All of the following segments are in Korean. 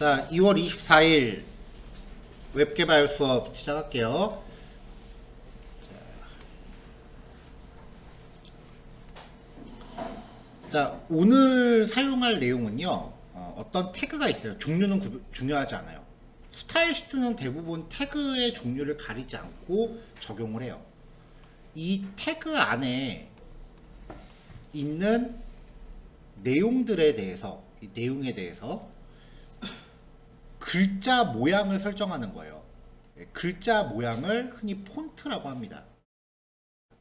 자, 2월 24일 웹개발 수업 시작할게요. 자, 오늘 사용할 내용은요, 어떤 태그가 있어요. 종류는 중요하지 않아요. 스타일시트는 대부분 태그의 종류를 가리지 않고 적용을 해요. 이 태그 안에 있는 내용들에 대해서, 이 내용에 대해서 글자 모양을 설정하는 거예요. 글자 모양을 흔히 폰트라고 합니다.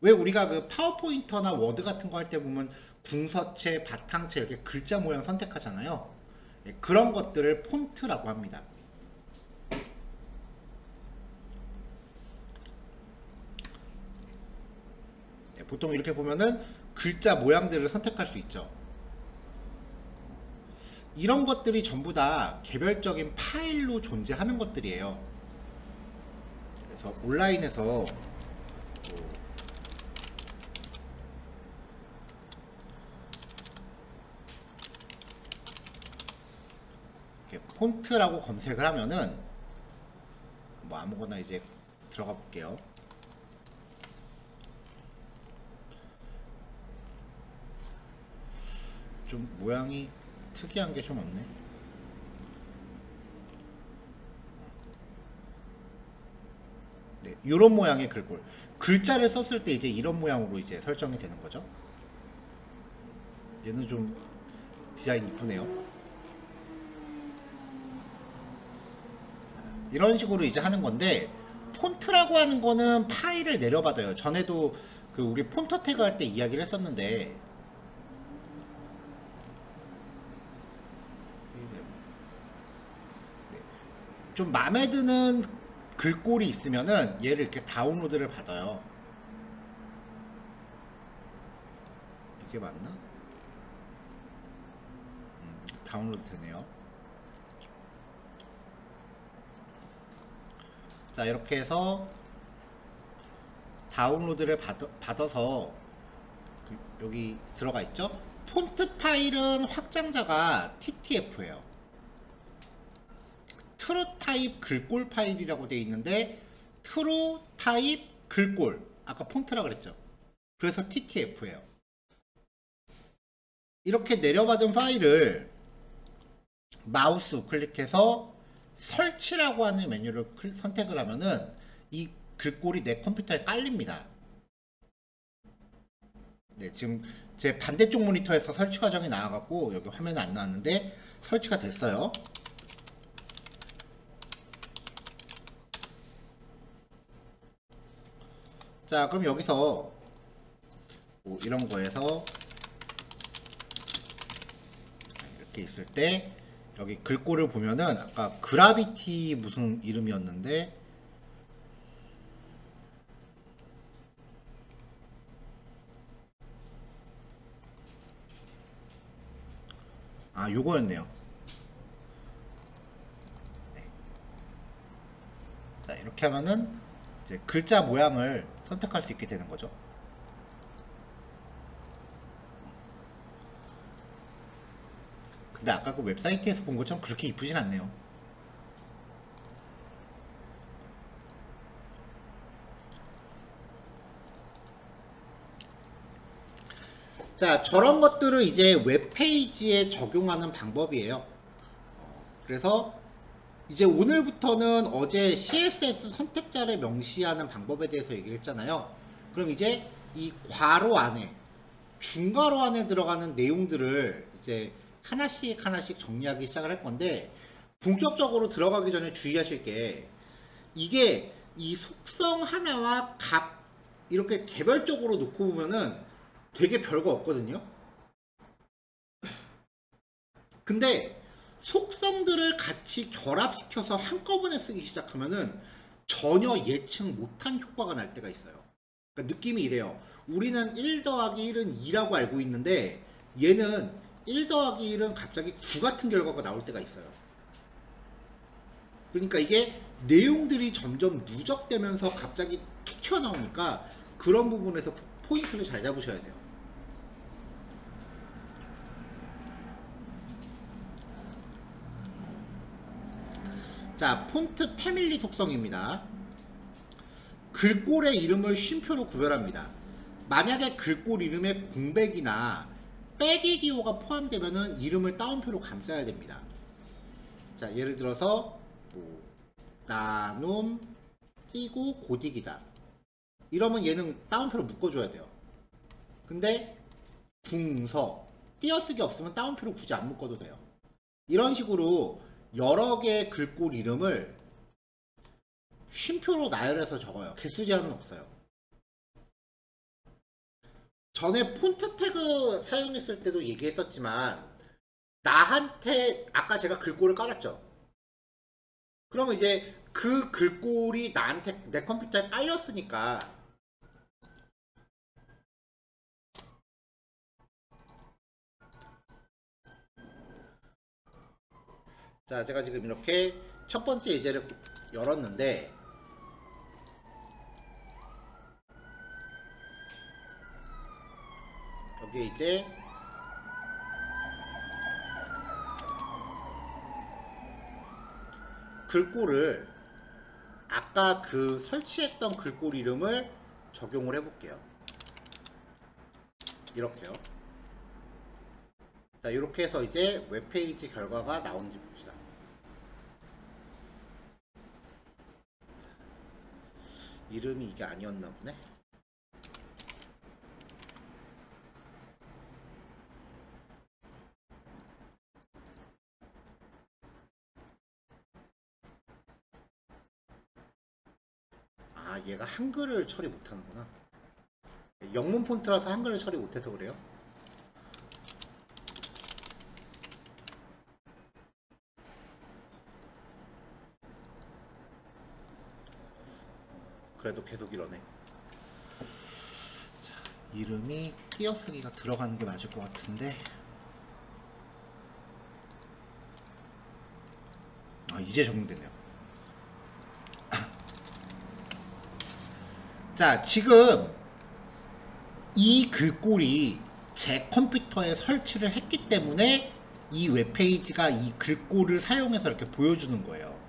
왜 우리가 그 파워포인터나 워드 같은 거 할 때 보면 궁서체, 바탕체 이렇게 글자 모양 선택하잖아요. 그런 것들을 폰트라고 합니다. 보통 이렇게 보면은 글자 모양들을 선택할 수 있죠. 이런 것들이 전부 다 개별적인 파일로 존재하는 것들이에요. 그래서 온라인에서 이렇게 폰트라고 검색을 하면은 뭐 아무거나 이제 들어가 볼게요. 좀 모양이 특이한 게 좀 없네. 네, 이런 모양의 글꼴. 글자를 썼을 때 이제 이런 모양으로 이제 설정이 되는 거죠. 얘는 좀 디자인 이쁘네요. 자, 이런 식으로 이제 하는 건데, 폰트라고 하는 거는 파일을 내려받아요. 전에도 그 우리 폰트 태그 할 때 이야기를 했었는데, 좀 마음에 드는 글꼴이 있으면은 얘를 이렇게 다운로드를 받아요. 이게 맞나? 다운로드 되네요. 자, 이렇게 해서 다운로드를 받아서 여기 들어가 있죠? 폰트 파일은 확장자가 TTF예요. 트루 타입 글꼴 파일이라고 되어 있는데, 트루 타입 글꼴, 아까 폰트라 그랬죠. 그래서 TTF예요. 이렇게 내려받은 파일을 마우스 우클릭해서 설치라고 하는 메뉴를 선택을 하면은 이 글꼴이 내 컴퓨터에 깔립니다. 네, 지금 제 반대쪽 모니터에서 설치 과정이 나와갖고 여기 화면에 안 나왔는데 설치가 됐어요. 자, 그럼 여기서 뭐 이런 거에서 이렇게 있을 때 여기 글꼴을 보면은 아까 그라비티 무슨 이름이었는데, 아, 요거였네요. 네. 자, 이렇게 하면은 이제 글자 모양을 선택할 수 있게 되는 거죠. 근데 아까 그 웹사이트에서 본 것처럼 그렇게 이쁘진 않네요. 자, 저런 것들을 이제 웹페이지에 적용하는 방법이에요. 그래서 이제 오늘부터는 어제 CSS 선택자를 명시하는 방법에 대해서 얘기를 했잖아요. 그럼 이제 이 괄호 안에, 중괄호 안에 들어가는 내용들을 이제 하나씩 하나씩 정리하기 시작을 할 건데, 본격적으로 들어가기 전에 주의하실 게, 이게 이 속성 하나와 값 이렇게 개별적으로 놓고 보면은 되게 별거 없거든요. 근데 속성들을 같이 결합시켜서 한꺼번에 쓰기 시작하면은 전혀 예측 못한 효과가 날 때가 있어요. 그러니까 느낌이 이래요. 우리는 1 더하기 1은 2라고 알고 있는데, 얘는 1 더하기 1은 갑자기 9 같은 결과가 나올 때가 있어요. 그러니까 이게 내용들이 점점 누적되면서 갑자기 툭 튀어나오니까 그런 부분에서 포인트를 잘 잡으셔야 돼요. 자, 폰트 패밀리 속성입니다. 글꼴의 이름을 쉼표로 구별합니다. 만약에 글꼴 이름에 공백이나 빼기 기호가 포함되면은 이름을 따옴표로 감싸야 됩니다. 자, 예를 들어서 뭐 나눔 띄고 고딕이다 이러면 얘는 따옴표로 묶어줘야 돼요. 근데 궁서 띄어쓰기 없으면 따옴표로 굳이 안 묶어도 돼요. 이런 식으로 여러 개의 글꼴 이름을 쉼표로 나열해서 적어요. 개수 제한은 없어요. 전에 폰트 태그 사용했을 때도 얘기했었지만 나한테 아까 제가 글꼴을 깔았죠. 그러면 이제 그 글꼴이 나한테 내 컴퓨터에 깔렸으니까 자, 제가 지금 이렇게 첫 번째 예제를 열었는데 여기에 이제 글꼴을 아까 그 설치했던 글꼴 이름을 적용을 해볼게요. 이렇게요. 자, 이렇게 해서 이제 웹페이지 결과가 나오는지 봅시다. 이름이 이게 아니었나 보네. 아, 얘가 한글을 처리 못하는구나. 영문 폰트라서 한글을 처리 못해서 그래요. 그래도 계속 이러네. 자, 이름이 띄어쓰기가 들어가는 게 맞을 것 같은데. 아, 이제 적용되네요. 자, 지금 이 글꼴이 제 컴퓨터에 설치를 했기 때문에 이 웹페이지가 이 글꼴을 사용해서 이렇게 보여주는 거예요.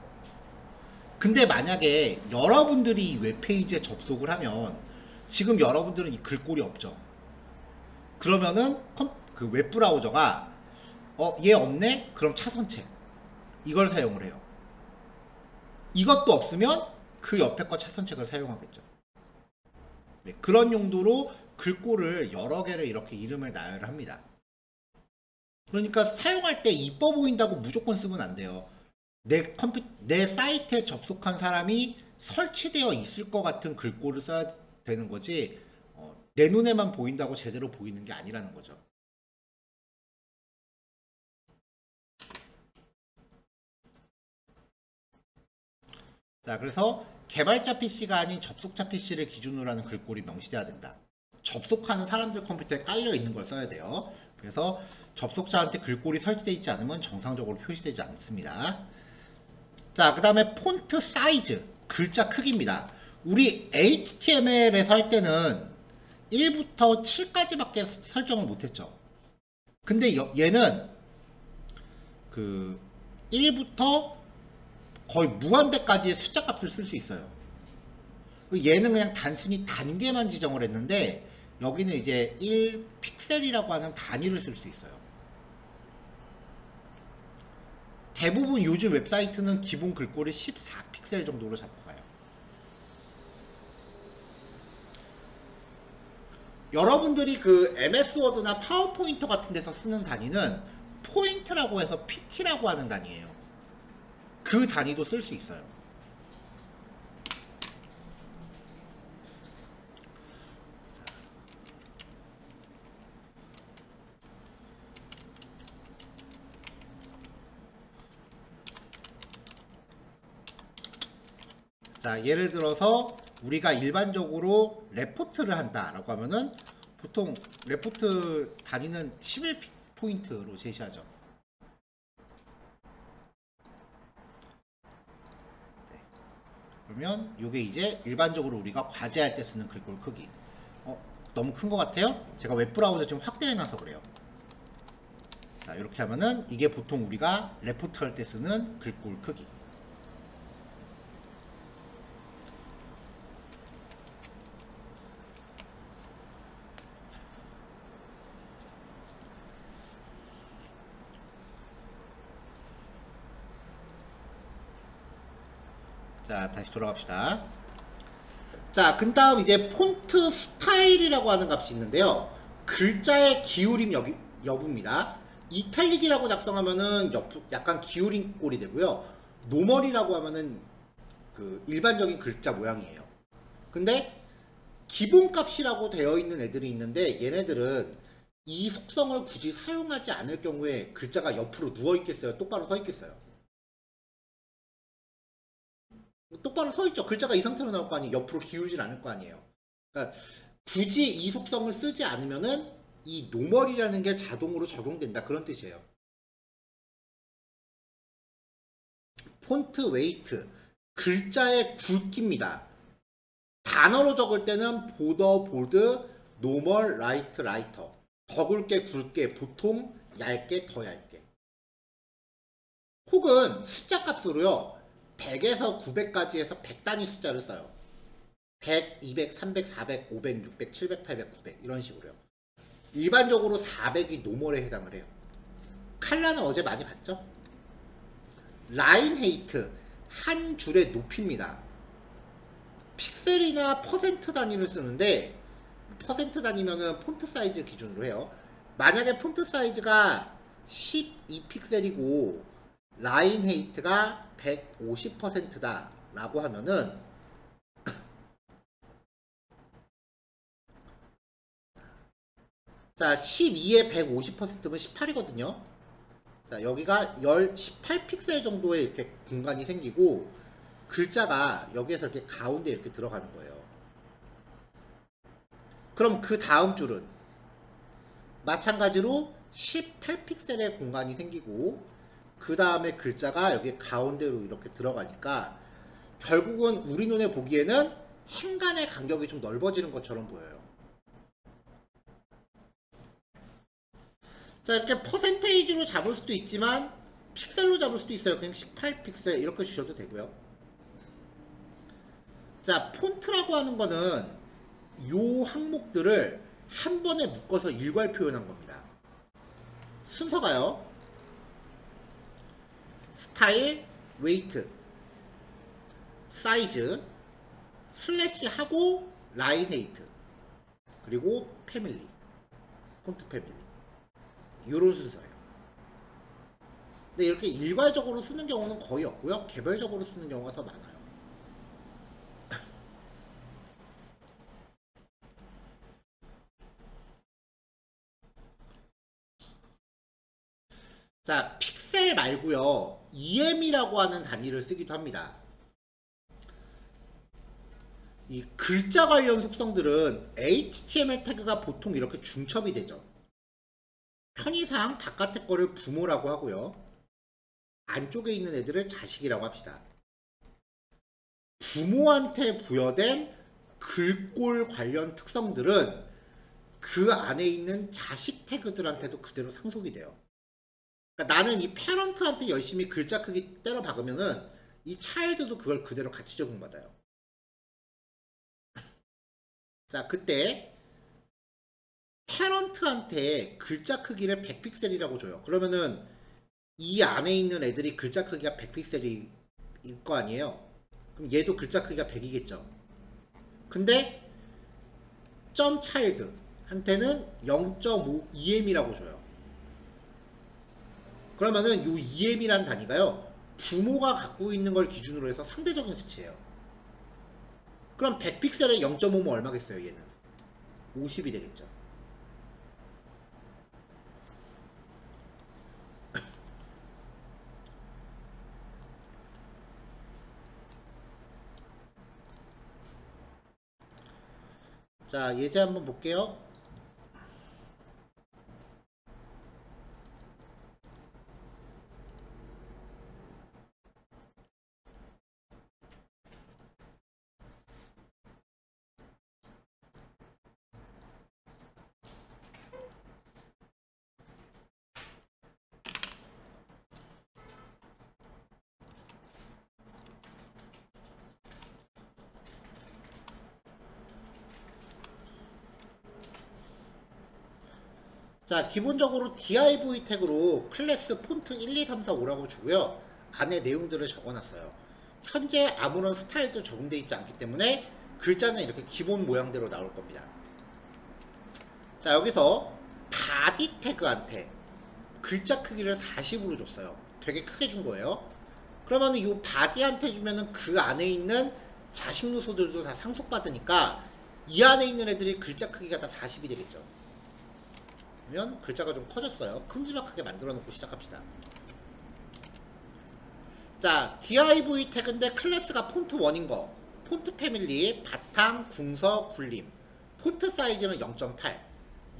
근데 만약에 여러분들이 이 웹페이지에 접속을 하면 지금 여러분들은 이 글꼴이 없죠. 그러면은 그 웹브라우저가 얘 없네? 그럼 차선책 이걸 사용을 해요. 이것도 없으면 그 옆에 거 차선책을 사용하겠죠. 네, 그런 용도로 글꼴을 여러 개를 이렇게 이름을 나열합니다. 그러니까 사용할 때 이뻐 보인다고 무조건 쓰면 안 돼요. 내 사이트에 접속한 사람이 설치되어 있을 것 같은 글꼴을 써야 되는 거지, 내 눈에만 보인다고 제대로 보이는 게 아니라는 거죠. 자, 그래서 개발자 PC가 아닌 접속자 PC를 기준으로 하는 글꼴이 명시돼야 된다. 접속하는 사람들 컴퓨터에 깔려 있는 걸 써야 돼요. 그래서 접속자한테 글꼴이 설치되어 있지 않으면 정상적으로 표시되지 않습니다. 자, 그 다음에 폰트 사이즈, 글자 크기입니다. 우리 HTML에서 할 때는 1부터 7까지밖에 설정을 못했죠. 근데 얘는 그 1부터 거의 무한대까지의 숫자 값을 쓸 수 있어요. 얘는 그냥 단순히 단계만 지정을 했는데 여기는 이제 1픽셀이라고 하는 단위를 쓸 수 있어요. 대부분 요즘 웹사이트는 기본 글꼴이 14픽셀 정도로 잡고 가요. 여러분들이 그 MS 워드나 파워포인터 같은 데서 쓰는 단위는 포인트라고 해서 PT라고 하는 단위예요. 그 단위도 쓸 수 있어요. 자, 예를 들어서 우리가 일반적으로 레포트를 한다라고 하면은 보통 레포트 단위는 11포인트로 제시하죠. 네. 그러면 이게 이제 일반적으로 우리가 과제할 때 쓰는 글꼴 크기. 너무 큰 것 같아요? 제가 웹브라우저 좀 확대해놔서 그래요. 자, 이렇게 하면은 이게 보통 우리가 레포트 할 때 쓰는 글꼴 크기. 자, 다시 돌아갑시다. 자, 그 다음 이제 폰트 스타일이라고 하는 값이 있는데요. 글자의 기울임 여부입니다. 이탈릭이라고 작성하면은 약간 기울인 꼴이 되고요. 노멀이라고 하면은 그 일반적인 글자 모양이에요. 근데 기본값이라고 되어 있는 애들이 있는데 얘네들은 이 속성을 굳이 사용하지 않을 경우에 글자가 옆으로 누워 있겠어요? 똑바로 서 있겠어요? 똑바로 서 있죠. 글자가 이 상태로 나올 거 아니에요. 옆으로 기울진 않을 거 아니에요. 그러니까 굳이 이 속성을 쓰지 않으면은 이 노멀이라는 게 자동으로 적용된다, 그런 뜻이에요. 폰트 웨이트, 글자의 굵기입니다. 단어로 적을 때는 보더, 볼드, 노멀, 라이트, 라이터. 더 굵게, 굵게, 보통, 얇게, 더 얇게. 혹은 숫자 값으로요. 100에서 900까지 해서 100단위 숫자를 써요. 100, 200, 300, 400, 500, 600, 700, 800, 900 이런 식으로요. 일반적으로 400이 노멀에 해당을 해요. 칼라는 어제 많이 봤죠? 라인 헤이트, 한 줄의 높이입니다. 픽셀이나 퍼센트 단위를 쓰는데 퍼센트 단위면은 폰트 사이즈 기준으로 해요. 만약에 폰트 사이즈가 12픽셀이고 라인 헤이트가 150%다 라고 하면은 자, 12에 150%면 18이거든요. 자, 여기가 18픽셀 정도의 이렇게 공간이 생기고 글자가 여기에서 이렇게 가운데 이렇게 들어가는 거예요. 그럼 그 다음 줄은 마찬가지로 18픽셀의 공간이 생기고 그 다음에 글자가 여기 가운데로 이렇게 들어가니까 결국은 우리 눈에 보기에는 행간의 간격이 좀 넓어지는 것처럼 보여요. 자, 이렇게 퍼센테이지로 잡을 수도 있지만 픽셀로 잡을 수도 있어요. 그냥 18픽셀 이렇게 주셔도 되고요. 자, 폰트라고 하는 거는 요 항목들을 한 번에 묶어서 일괄 표현한 겁니다. 순서가요. 스타일, 웨이트, 사이즈, 슬래시 하고 라인 헤이트, 그리고 패밀리, 폰트 패밀리, 요런 순서예요. 근데 이렇게 일괄적으로 쓰는 경우는 거의 없고요. 개별적으로 쓰는 경우가 더 많아요. 자, 픽셀 말고요. EM이라고 하는 단위를 쓰기도 합니다. 이 글자 관련 속성들은 HTML 태그가 보통 이렇게 중첩이 되죠. 편의상 바깥의 거를 부모라고 하고요. 안쪽에 있는 애들을 자식이라고 합시다. 부모한테 부여된 글꼴 관련 특성들은 그 안에 있는 자식 태그들한테도 그대로 상속이 돼요. 그러니까 나는 이 패런트한테 열심히 글자 크기 때려 박으면은 이 차일드도 그걸 그대로 같이 적용받아요. 자, 그때 패런트한테 글자 크기를 100픽셀이라고 줘요. 그러면은 이 안에 있는 애들이 글자 크기가 100픽셀일 거 아니에요. 그럼 얘도 글자 크기가 100이겠죠. 근데 점 차일드 한테는 0.5 EM이라고 줘요. 그러면은 이 EM이란 단위가요, 부모가 갖고 있는 걸 기준으로 해서 상대적인 수치예요. 그럼 100픽셀에 0.5면 얼마겠어요? 얘는 50이 되겠죠. 자, 예제 한번 볼게요. 자, 기본적으로 div 태그로 클래스 폰트 1, 2, 3, 4, 5라고 주고요. 안에 내용들을 적어놨어요. 현재 아무런 스타일도 적용되어 있지 않기 때문에 글자는 이렇게 기본 모양대로 나올 겁니다. 자, 여기서 바디 태그한테 글자 크기를 40으로 줬어요. 되게 크게 준 거예요. 그러면 이 바디한테 주면은 그 안에 있는 자식 요소들도 다 상속받으니까 이 안에 있는 애들이 글자 크기가 다 40이 되겠죠. 그러면 글자가 좀 커졌어요. 큼지막하게 만들어 놓고 시작합시다. 자, div 태그인데 클래스가 폰트 1인 거, 폰트 패밀리, 바탕, 궁서, 굴림, 폰트 사이즈는 0.8.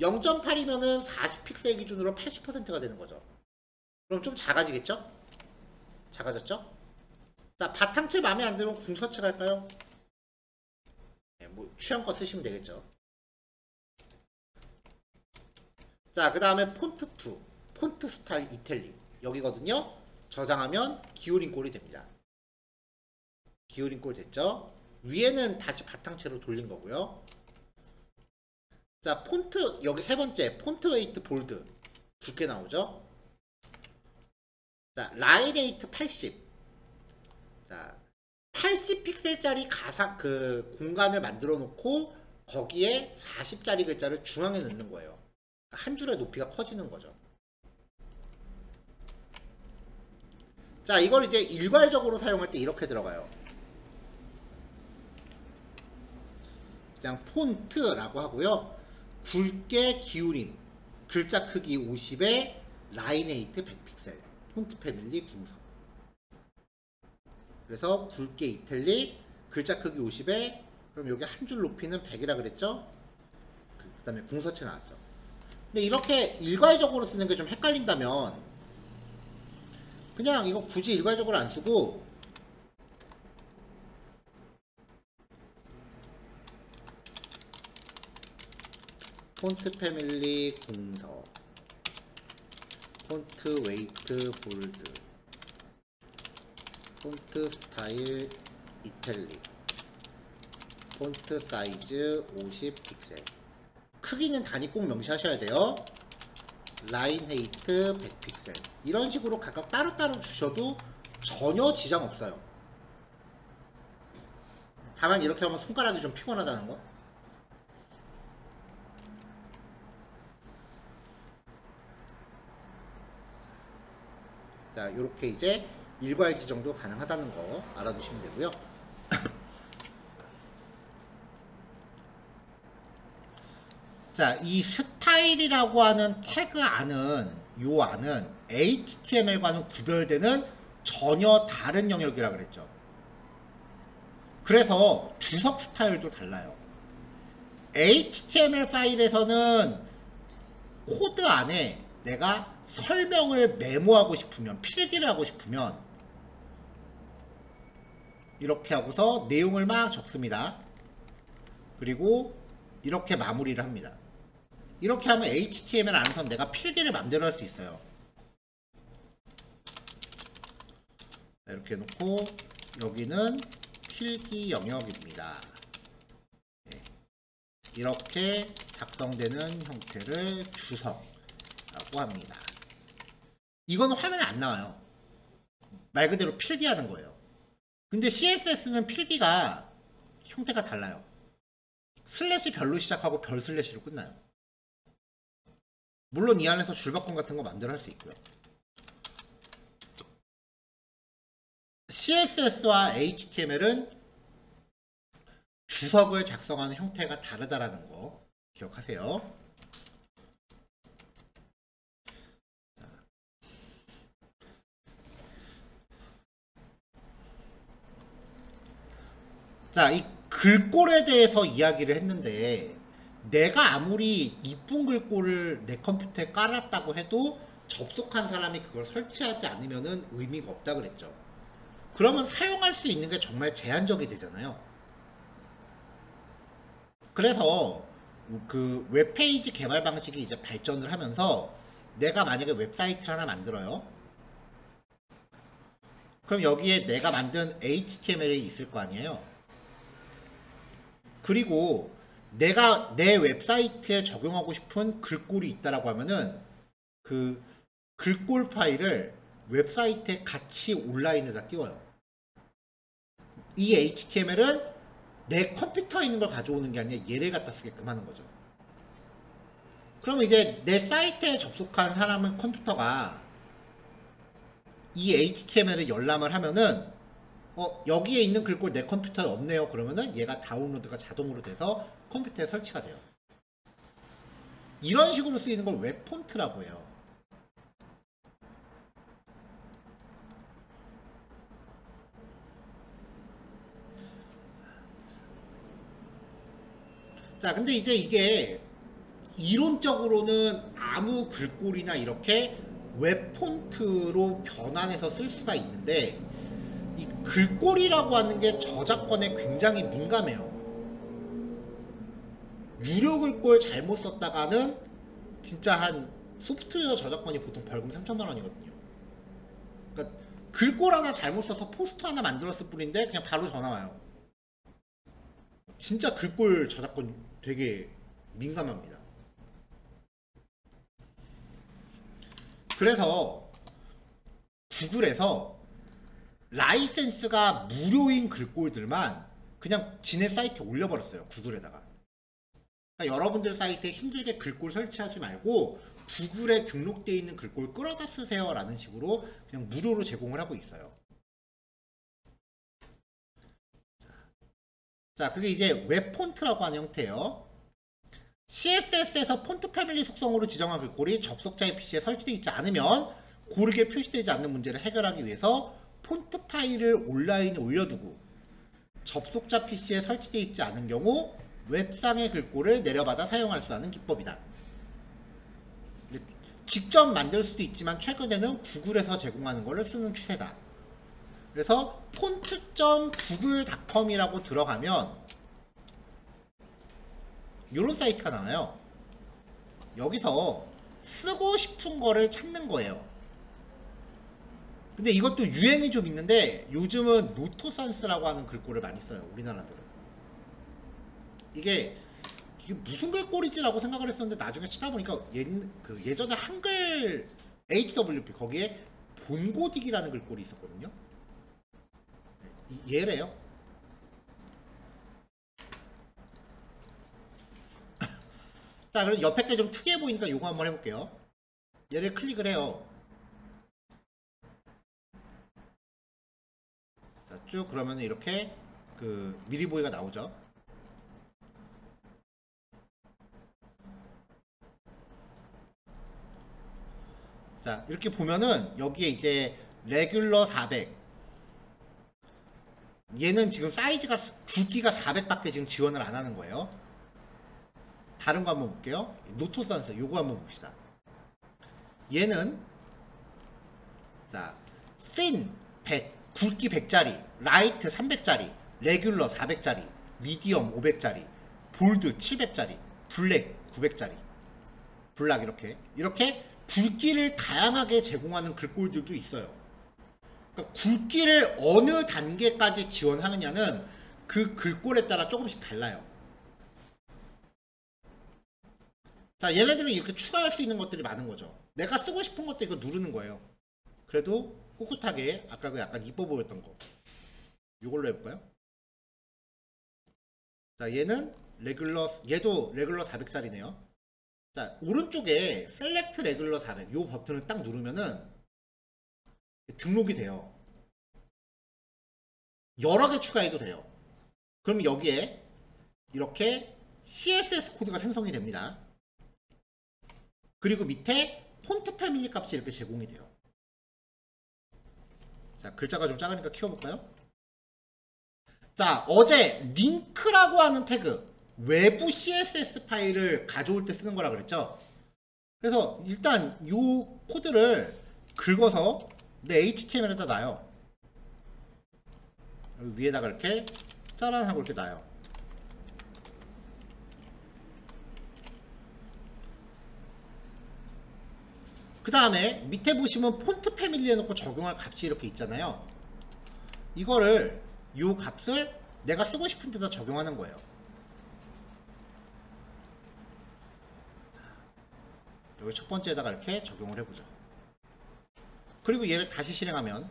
0.8이면은 40픽셀 기준으로 80%가 되는 거죠. 그럼 좀 작아지겠죠? 작아졌죠? 자, 바탕체 마음에 안 들면 궁서체 갈까요? 네, 뭐 취향껏 쓰시면 되겠죠. 자, 그 다음에 폰트 2, 폰트 스타일 이탈릭 여기거든요. 저장하면 기울인 꼴이 됩니다. 기울인 꼴 됐죠? 위에는 다시 바탕체로 돌린 거고요. 자, 폰트 여기 세 번째 폰트 웨이트 볼드 굵게 나오죠? 자, 라인 웨이트 80. 자, 80픽셀짜리 가상 그 공간을 만들어 놓고 거기에 40짜리 글자를 중앙에 넣는 거예요. 한 줄의 높이가 커지는 거죠. 자, 이걸 이제 일괄적으로 사용할 때 이렇게 들어가요. 그냥 폰트라고 하고요. 굵게 기울인 글자 크기 50에 라인 웨이트 100픽셀 폰트 패밀리 궁서. 그래서 굵게 이탈릭 글자 크기 50에 그럼 여기 한 줄 높이는 100이라 그랬죠? 그 다음에 궁서체 나왔죠. 근데 이렇게 일괄적으로 쓰는 게 좀 헷갈린다면 그냥 이거 굳이 일괄적으로 안 쓰고 폰트 패밀리 궁서, 폰트 웨이트 볼드, 폰트 스타일 이탈릭, 폰트 사이즈 50픽셀. 크기는 단위 꼭 명시하셔야 돼요. 라인 헤이트 100픽셀. 이런 식으로 각각 따로따로 주셔도 전혀 지장 없어요. 다만 이렇게 하면 손가락이 좀 피곤하다는 거. 자, 이렇게 이제 일괄 지정도 가능하다는 거 알아두시면 되고요. 자, 이 스타일이라고 하는 태그 안은 요 안은 HTML과는 구별되는 전혀 다른 영역이라 그랬죠. 그래서 주석 스타일도 달라요. HTML 파일에서는 코드 안에 내가 설명을 메모하고 싶으면, 필기를 하고 싶으면 이렇게 하고서 내용을 막 적습니다. 그리고 이렇게 마무리를 합니다. 이렇게 하면 HTML 안에서 내가 필기를 맘대로 할 수 있어요. 이렇게 해놓고 여기는 필기 영역입니다. 네. 이렇게 작성되는 형태를 주석이라고 합니다. 이거는 화면에 안 나와요. 말 그대로 필기하는 거예요. 근데 CSS는 필기가 형태가 달라요. 슬래시 별로 시작하고 별 슬래시로 끝나요. 물론 이 안에서 줄바꿈 같은 거 마음대로 할 수 있고요. CSS와 HTML은 주석을 작성하는 형태가 다르다라는 거 기억하세요. 자, 이 글꼴에 대해서 이야기를 했는데 내가 아무리 이쁜 글꼴을 내 컴퓨터에 깔았다고 해도 접속한 사람이 그걸 설치하지 않으면 의미가 없다 그랬죠. 그러면 사용할 수 있는 게 정말 제한적이 되잖아요. 그래서 그 웹페이지 개발 방식이 이제 발전을 하면서 내가 만약에 웹사이트를 하나 만들어요. 그럼 여기에 내가 만든 HTML이 있을 거 아니에요. 그리고 내가 내 웹사이트에 적용하고 싶은 글꼴이 있다라고 하면은 그 글꼴 파일을 웹사이트에 같이 온라인에다 띄워요. 이 HTML은 내 컴퓨터에 있는 걸 가져오는 게 아니라 얘를 갖다 쓰게끔 하는 거죠. 그러면 이제 내 사이트에 접속한 사람은 컴퓨터가 이 HTML을 열람을 하면은 여기에 있는 글꼴 내 컴퓨터에 없네요. 그러면은 얘가 다운로드가 자동으로 돼서 컴퓨터에 설치가 돼요. 이런 식으로 쓰이는 걸 웹 폰트라고 해요. 자, 근데 이제 이게 이론적으로는 아무 글꼴이나 이렇게 웹 폰트로 변환해서 쓸 수가 있는데, 이 글꼴이라고 하는 게 저작권에 굉장히 민감해요. 유료 글꼴 잘못 썼다가는 진짜 한 소프트웨어 저작권이 보통 벌금 3천만 원이거든요. 그러니까 글꼴 하나 잘못 써서 포스터 하나 만들었을 뿐인데 그냥 바로 전화 와요. 진짜 글꼴 저작권 되게 민감합니다. 그래서 구글에서 라이센스가 무료인 글꼴들만 그냥 지네 사이트에 올려버렸어요. 구글에다가. 그러니까 여러분들 사이트에 힘들게 글꼴 설치하지 말고 구글에 등록되어 있는 글꼴 끌어다 쓰세요 라는 식으로 그냥 무료로 제공을 하고 있어요. 자, 그게 이제 웹 폰트라고 하는 형태예요. CSS에서 폰트 패밀리 속성으로 지정한 글꼴이 접속자의 PC에 설치되어 있지 않으면 고르게 표시되지 않는 문제를 해결하기 위해서 폰트 파일을 온라인에 올려두고 접속자 PC에 설치되어 있지 않은 경우 웹상의 글꼴을 내려받아 사용할 수 있는 기법이다. 직접 만들 수도 있지만 최근에는 구글에서 제공하는 것을 쓰는 추세다. 그래서 font.google.com이라고 들어가면 이런 사이트가 나와요. 여기서 쓰고 싶은 거를 찾는 거예요. 근데 이것도 유행이 좀 있는데 요즘은 노토산스라고 하는 글꼴을 많이 써요. 우리나라들은. 이게 무슨 글꼴이지라고 생각을 했었는데 나중에 찾아보니까 예전에 한글 HWP 거기에 본고딕이라는 글꼴이 있었거든요. 얘래요. 자, 그럼 옆에 게 좀 특이해 보이니까 요거 한번 해볼게요. 얘를 클릭을 해요. 자, 쭉 그러면 이렇게 미리 보기가 나오죠. 자, 이렇게 보면은 여기에 이제 레귤러 400 얘는 지금 사이즈가 굵기가 400밖에 지금 지원을 안 하는 거예요. 다른 거 한번 볼게요. 노토산스 요거 한번 봅시다. 얘는 자, 씬 100 굵기 100짜리, 라이트 300짜리, 레귤러 400짜리, 미디엄 500짜리, 볼드 700짜리, 블랙 900짜리. 블락 이렇게 굵기를 다양하게 제공하는 글꼴들도 있어요. 그러니까 굵기를 어느 단계까지 지원하느냐는 그 글꼴에 따라 조금씩 달라요. 자, 얘네들은 이렇게 추가할 수 있는 것들이 많은 거죠. 내가 쓰고 싶은 것도 이거 누르는 거예요. 그래도 꿋꿋하게 아까 약간 이뻐 보였던 거 이걸로 해볼까요? 자, 얘는 얘도 레귤러 400짜리네요. 자, 오른쪽에 셀렉트 레귤러 400 요 버튼을 딱 누르면은 등록이 돼요. 여러 개 추가해도 돼요. 그럼 여기에 이렇게 CSS 코드가 생성이 됩니다. 그리고 밑에 폰트 패밀리 값이 이렇게 제공이 돼요. 자, 글자가 좀 작으니까 키워볼까요? 자, 어제 링크라고 하는 태그 외부 CSS 파일을 가져올 때 쓰는 거라 그랬죠. 그래서 일단 이 코드를 긁어서 내 HTML에다 놔요. 여기 위에다가 이렇게 짜란 하고 이렇게 놔요. 그 다음에 밑에 보시면 폰트 패밀리 해놓고 적용할 값이 이렇게 있잖아요. 이거를 요 값을 내가 쓰고 싶은 데다 적용하는 거예요. 여기 첫 번째에다가 이렇게 적용을 해보죠. 그리고 얘를 다시 실행하면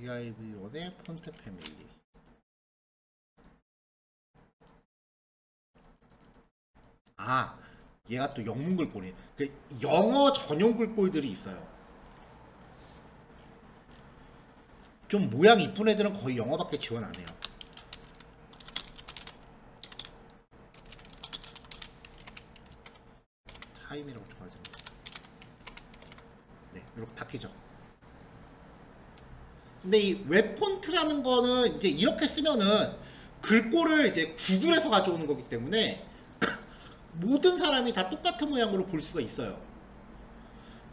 DIV1의 폰트 패밀리. 아, 얘가 또 영문 글꼴이. 그 영어 전용 글꼴들이 있어요. 좀 모양이 이쁜 애들은 거의 영어밖에 지원 안 해요. 타임이라고 적어야죠. 네, 이렇게 바뀌죠. 근데 이 웹폰트라는 거는 이제 이렇게 쓰면은 글꼴을 이제 구글에서 가져오는 거기 때문에 모든 사람이 다 똑같은 모양으로 볼 수가 있어요.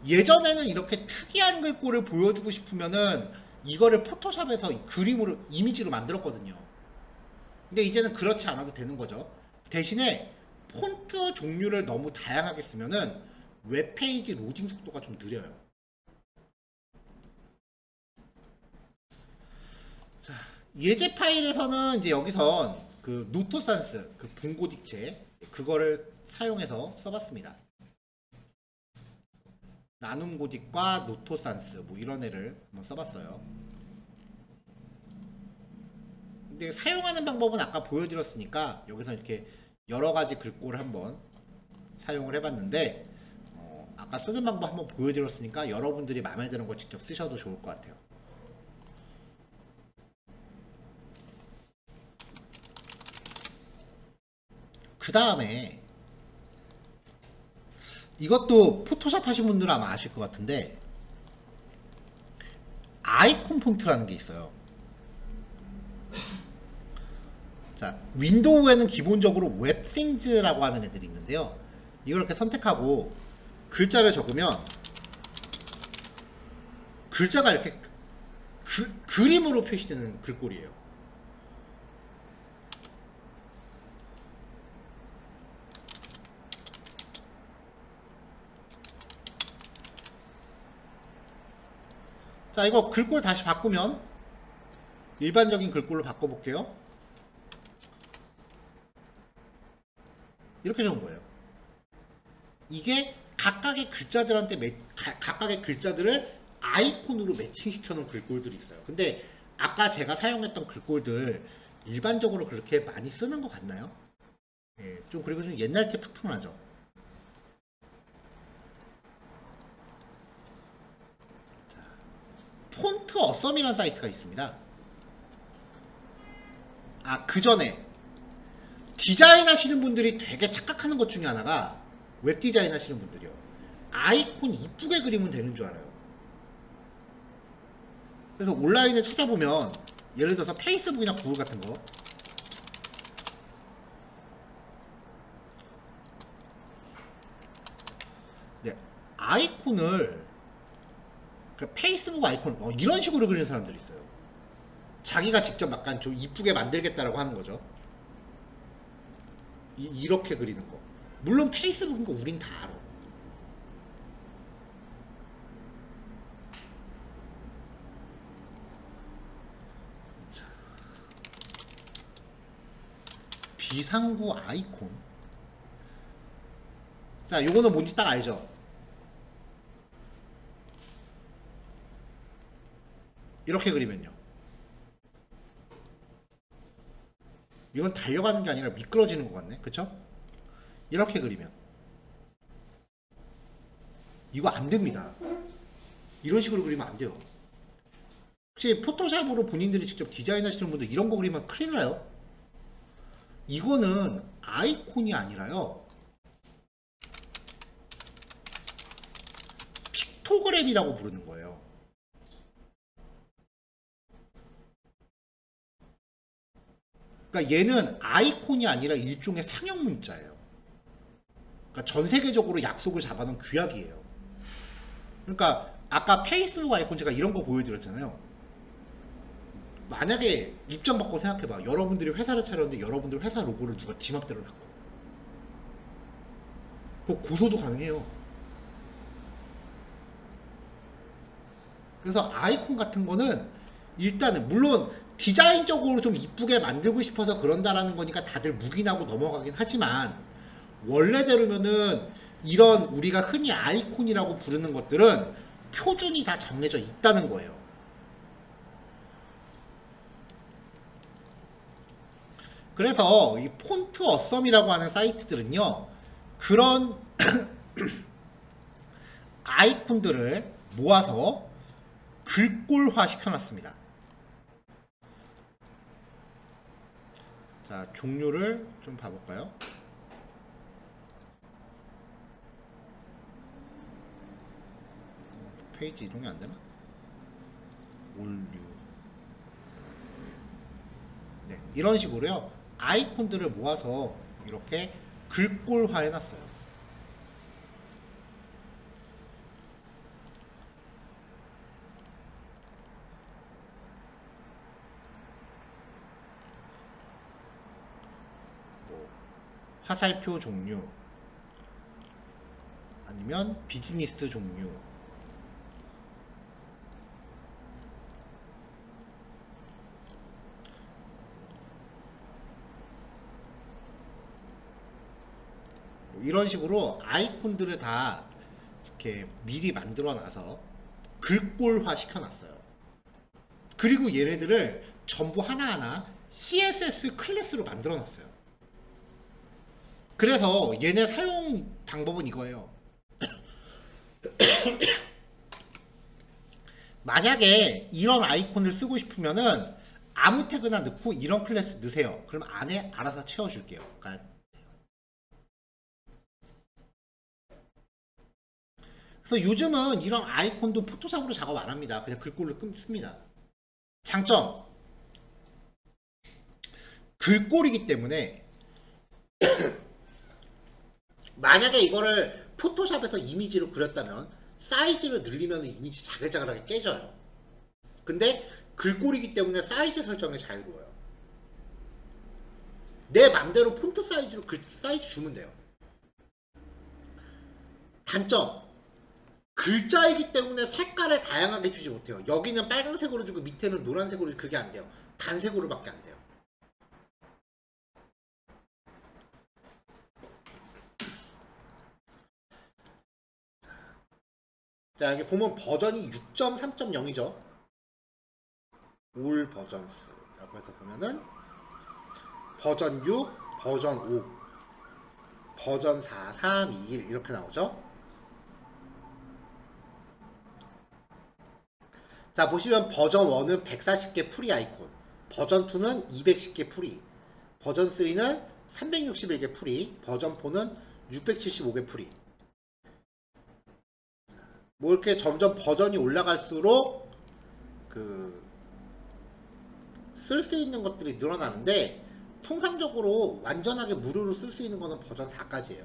예전에는 이렇게 특이한 글꼴을 보여주고 싶으면은 이거를 포토샵에서 그림으로 이미지로 만들었거든요. 근데 이제는 그렇지 않아도 되는 거죠. 대신에 폰트 종류를 너무 다양하게 쓰면은 웹페이지 로딩 속도가 좀 느려요. 자, 예제 파일에서는 이제 여기선 그 노토산스, 그 봉고딕체 그거를 사용해서 써봤습니다. 나눔 고딕과 노토산스 뭐 이런 애를 한번 써봤어요. 근데 사용하는 방법은 아까 보여드렸으니까 여기서 이렇게 여러가지 글꼴을 한번 사용을 해봤는데 아까 쓰는 방법 한번 보여드렸으니까 여러분들이 마음에 드는 거 직접 쓰셔도 좋을 것 같아요. 그 다음에 이것도 포토샵 하신 분들은 아마 아실 것 같은데 아이콘 폰트라는 게 있어요. 자, 윈도우에는 기본적으로 웹싱즈라고 하는 애들이 있는데요. 이걸 이렇게 선택하고 글자를 적으면 글자가 이렇게 그림으로 표시되는 글꼴이에요. 자, 이거 글꼴 다시 바꾸면 일반적인 글꼴로 바꿔볼게요. 이렇게 적은 거예요. 이게 각각의 글자들한테 각각의 글자들을 아이콘으로 매칭시켜 놓은 글꼴들이 있어요. 근데 아까 제가 사용했던 글꼴들 일반적으로 그렇게 많이 쓰는 것 같나요? 예, 좀 그리고 좀 옛날 티 팍팍 나죠. 자, 폰트 어썸이라는 사이트가 있습니다. 아, 그 전에 디자인 하시는 분들이 되게 착각하는 것 중에 하나가 웹 디자인 하시는 분들이요. 아이콘 이쁘게 그리면 되는 줄 알아요. 그래서 온라인에 찾아보면 예를 들어서 페이스북이나 구글 같은 거 네, 아이콘을 그러니까 페이스북 아이콘 이런 식으로 그리는 사람들이 있어요. 자기가 직접 약간 좀 이쁘게 만들겠다라고 하는 거죠. 이렇게 그리는 거. 물론 페이스북인 거 우린 다 알아. 자, 비상구 아이콘. 자, 요거는 뭔지 딱 알죠? 이렇게 그리면요. 이건 달려가는 게 아니라 미끄러지는 것 같네. 그쵸? 이렇게 그리면 이거 안 됩니다. 이런 식으로 그리면 안 돼요. 혹시 포토샵으로 본인들이 직접 디자인하시는 분들 이런 거 그리면 큰일 나요. 이거는 아이콘이 아니라요. 픽토그램이라고 부르는 거예요. 그러니까 얘는 아이콘이 아니라 일종의 상형 문자예요. 그러니까 전 세계적으로 약속을 잡아놓은 규약이에요. 그러니까 아까 페이스북 아이콘 제가 이런 거 보여드렸잖아요. 만약에 입장 바꿔 생각해봐. 여러분들이 회사를 차렸는데 여러분들 회사 로고를 누가 지 맘대로 바꿔. 그 고소도 가능해요. 그래서 아이콘 같은 거는 일단은 물론 디자인적으로 좀 이쁘게 만들고 싶어서 그런다라는 거니까 다들 묵인하고 넘어가긴 하지만 원래대로면은 이런 우리가 흔히 아이콘이라고 부르는 것들은 표준이 다 정해져 있다는 거예요. 그래서 이 폰트 어썸이라고 하는 사이트들은요, 그런 아이콘들을 모아서 글꼴화 시켜놨습니다. 자, 종류를 좀 봐볼까요? 페이지 이동이 안 되나? 올류. 네, 이런 식으로요. 아이콘들을 모아서 이렇게 글꼴화 해놨어요. 화살표 종류, 아니면 비즈니스 종류, 뭐 이런 식으로 아이콘들을 다 이렇게 미리 만들어 놔서 글꼴화 시켜놨어요. 그리고 얘네들을 전부 하나하나 CSS 클래스로 만들어 놨어요. 그래서 얘네 사용 방법은 이거예요. 만약에 이런 아이콘을 쓰고 싶으면은 아무 태그나 넣고 이런 클래스 넣으세요. 그럼 안에 알아서 채워줄게요. 그래서 요즘은 이런 아이콘도 포토샵으로 작업 안 합니다. 그냥 글꼴로 씁니다. 장점, 글꼴이기 때문에 만약에 이거를 포토샵에서 이미지로 그렸다면 사이즈를 늘리면 이미지 자글자글하게 깨져요. 근데 글꼴이기 때문에 사이즈 설정이 자유로워요. 내 맘대로 폰트 사이즈로 사이즈 주면 돼요. 단점, 글자이기 때문에 색깔을 다양하게 주지 못해요. 여기는 빨간색으로 주고 밑에는 노란색으로, 그게 안 돼요. 단색으로 밖에 안 돼요. 자, 여기 보면 버전이 6.3.0이죠. 올 버전스 라고 해서 보면은 버전 6, 버전 5, 버전 4, 3, 2, 1 이렇게 나오죠. 자, 보시면 버전 1은 140개 프리 아이콘, 버전 2는 210개 프리, 버전 3는 361개 프리, 버전 4는 675개 프리. 뭐 이렇게 점점 버전이 올라갈수록 쓸 수 있는 것들이 늘어나는데, 통상적으로 완전하게 무료로 쓸 수 있는 거는 버전 4까지예요.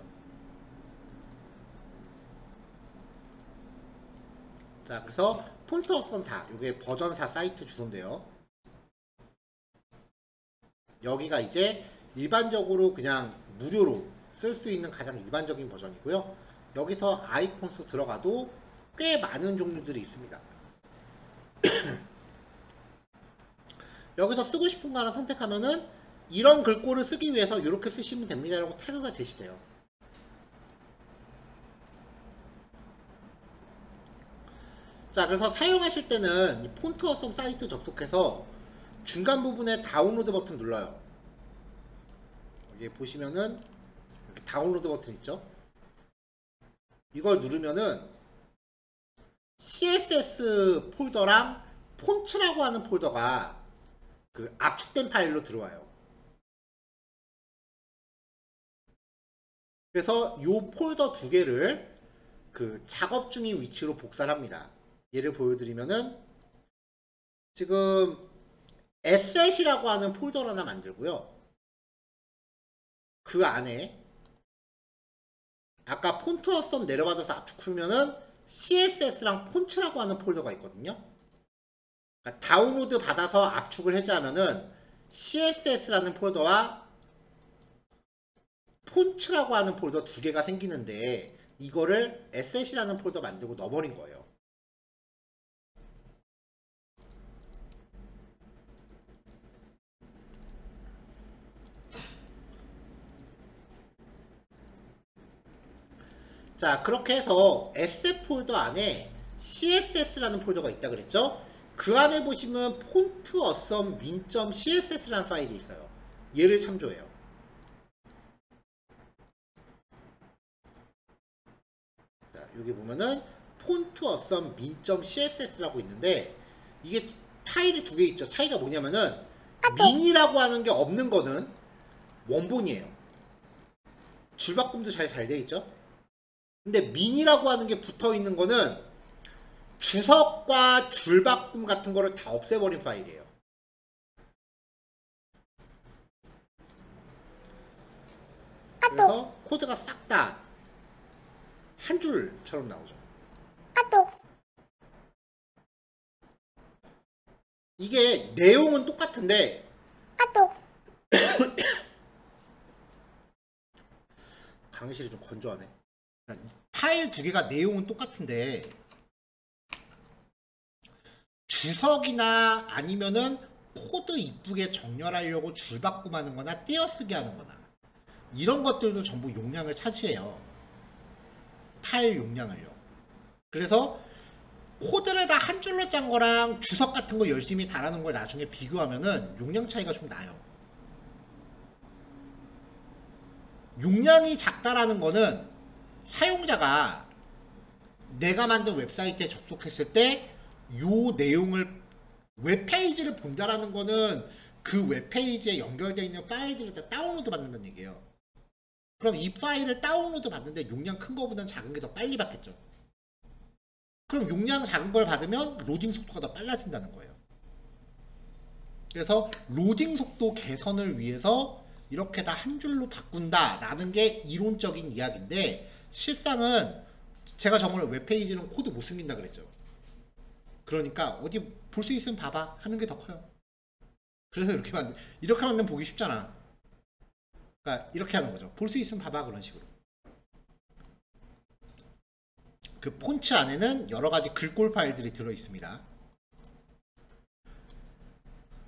자, 그래서 폰트 어썸 4, 이게 버전 4 사이트 주소인데요. 여기가 이제 일반적으로 그냥 무료로 쓸 수 있는 가장 일반적인 버전이고요. 여기서 아이콘스 들어가도 꽤 많은 종류들이 있습니다. 여기서 쓰고 싶은 거 하나 선택하면은 이런 글꼴을 쓰기 위해서 이렇게 쓰시면 됩니다 라고 태그가 제시돼요. 자, 그래서 사용하실 때는 이 폰트 어썸 사이트 접속해서 중간 부분에 다운로드 버튼 눌러요. 여기 보시면은 이렇게 다운로드 버튼 있죠? 이걸 누르면은 CSS 폴더랑 폰츠라고 하는 폴더가 압축된 파일로 들어와요. 그래서 이 폴더 두 개를 작업 중인 위치로 복사를 합니다. 예를 보여드리면은 지금 에셋이라고 하는 폴더를 하나 만들고요. 그 안에 아까 폰트 어썸 내려받아서 압축 풀면은 CSS랑 폰츠라고 하는 폴더가 있거든요. 그러니까 다운로드 받아서 압축을 해제하면은 CSS라는 폴더와 폰츠라고 하는 폴더 두 개가 생기는데, 이거를 에셋이라는 폴더 만들고 넣어버린 거예요. 자, 그렇게 해서 에셋 폴더 안에 CSS라는 폴더가 있다 그랬죠? 그 안에 보시면 폰트 어썸 min.css라는 파일이 있어요. 얘를 참조해요. 자, 여기 보면은 폰트 어썸 min.css라고 있는데 이게 파일이 두 개 있죠. 차이가 뭐냐면은 min이라고 하는 게 없는 거는 원본이에요. 줄바꿈도 잘 돼 있죠. 근데 min이라고 하는 게 붙어 있는 거는 주석과 줄바꿈 같은 거를 다 없애버린 파일이에요. 그래서 코드가 싹 다 한 줄처럼 나오죠. 이게 내용은 똑같은데 강의실이 좀 건조하네. 파일 두 개가 내용은 똑같은데 주석이나 아니면은 코드 이쁘게 정렬하려고 줄바꿈하는 거나 띄어쓰기 하는 거나 이런 것들도 전부 용량을 차지해요. 파일 용량을요. 그래서 코드를 다 한 줄로 짠 거랑 주석 같은 거 열심히 달아놓은 걸 나중에 비교하면은 용량 차이가 좀 나요. 용량이 작다라는 거는 사용자가 내가 만든 웹사이트에 접속했을 때 요 내용을 웹페이지를 본다라는 거는 그 웹페이지에 연결되어 있는 파일들을 다 다운로드 받는다는 얘기예요. 그럼 이 파일을 다운로드 받는데 용량 큰 거보다는 작은 게 더 빨리 받겠죠. 그럼 용량 작은 걸 받으면 로딩 속도가 더 빨라진다는 거예요. 그래서 로딩 속도 개선을 위해서 이렇게 다 한 줄로 바꾼다 라는 게 이론적인 이야기인데 실상은 제가 저번에 웹페이지는 코드 못 숨긴다 그랬죠. 그러니까 어디 볼 수 있으면 봐봐 하는 게 더 커요. 그래서 이렇게 만들면 보기 쉽잖아. 그러니까 이렇게 하는 거죠. 볼 수 있으면 봐봐 그런 식으로. 그 폰트 안에는 여러 가지 글꼴 파일들이 들어 있습니다.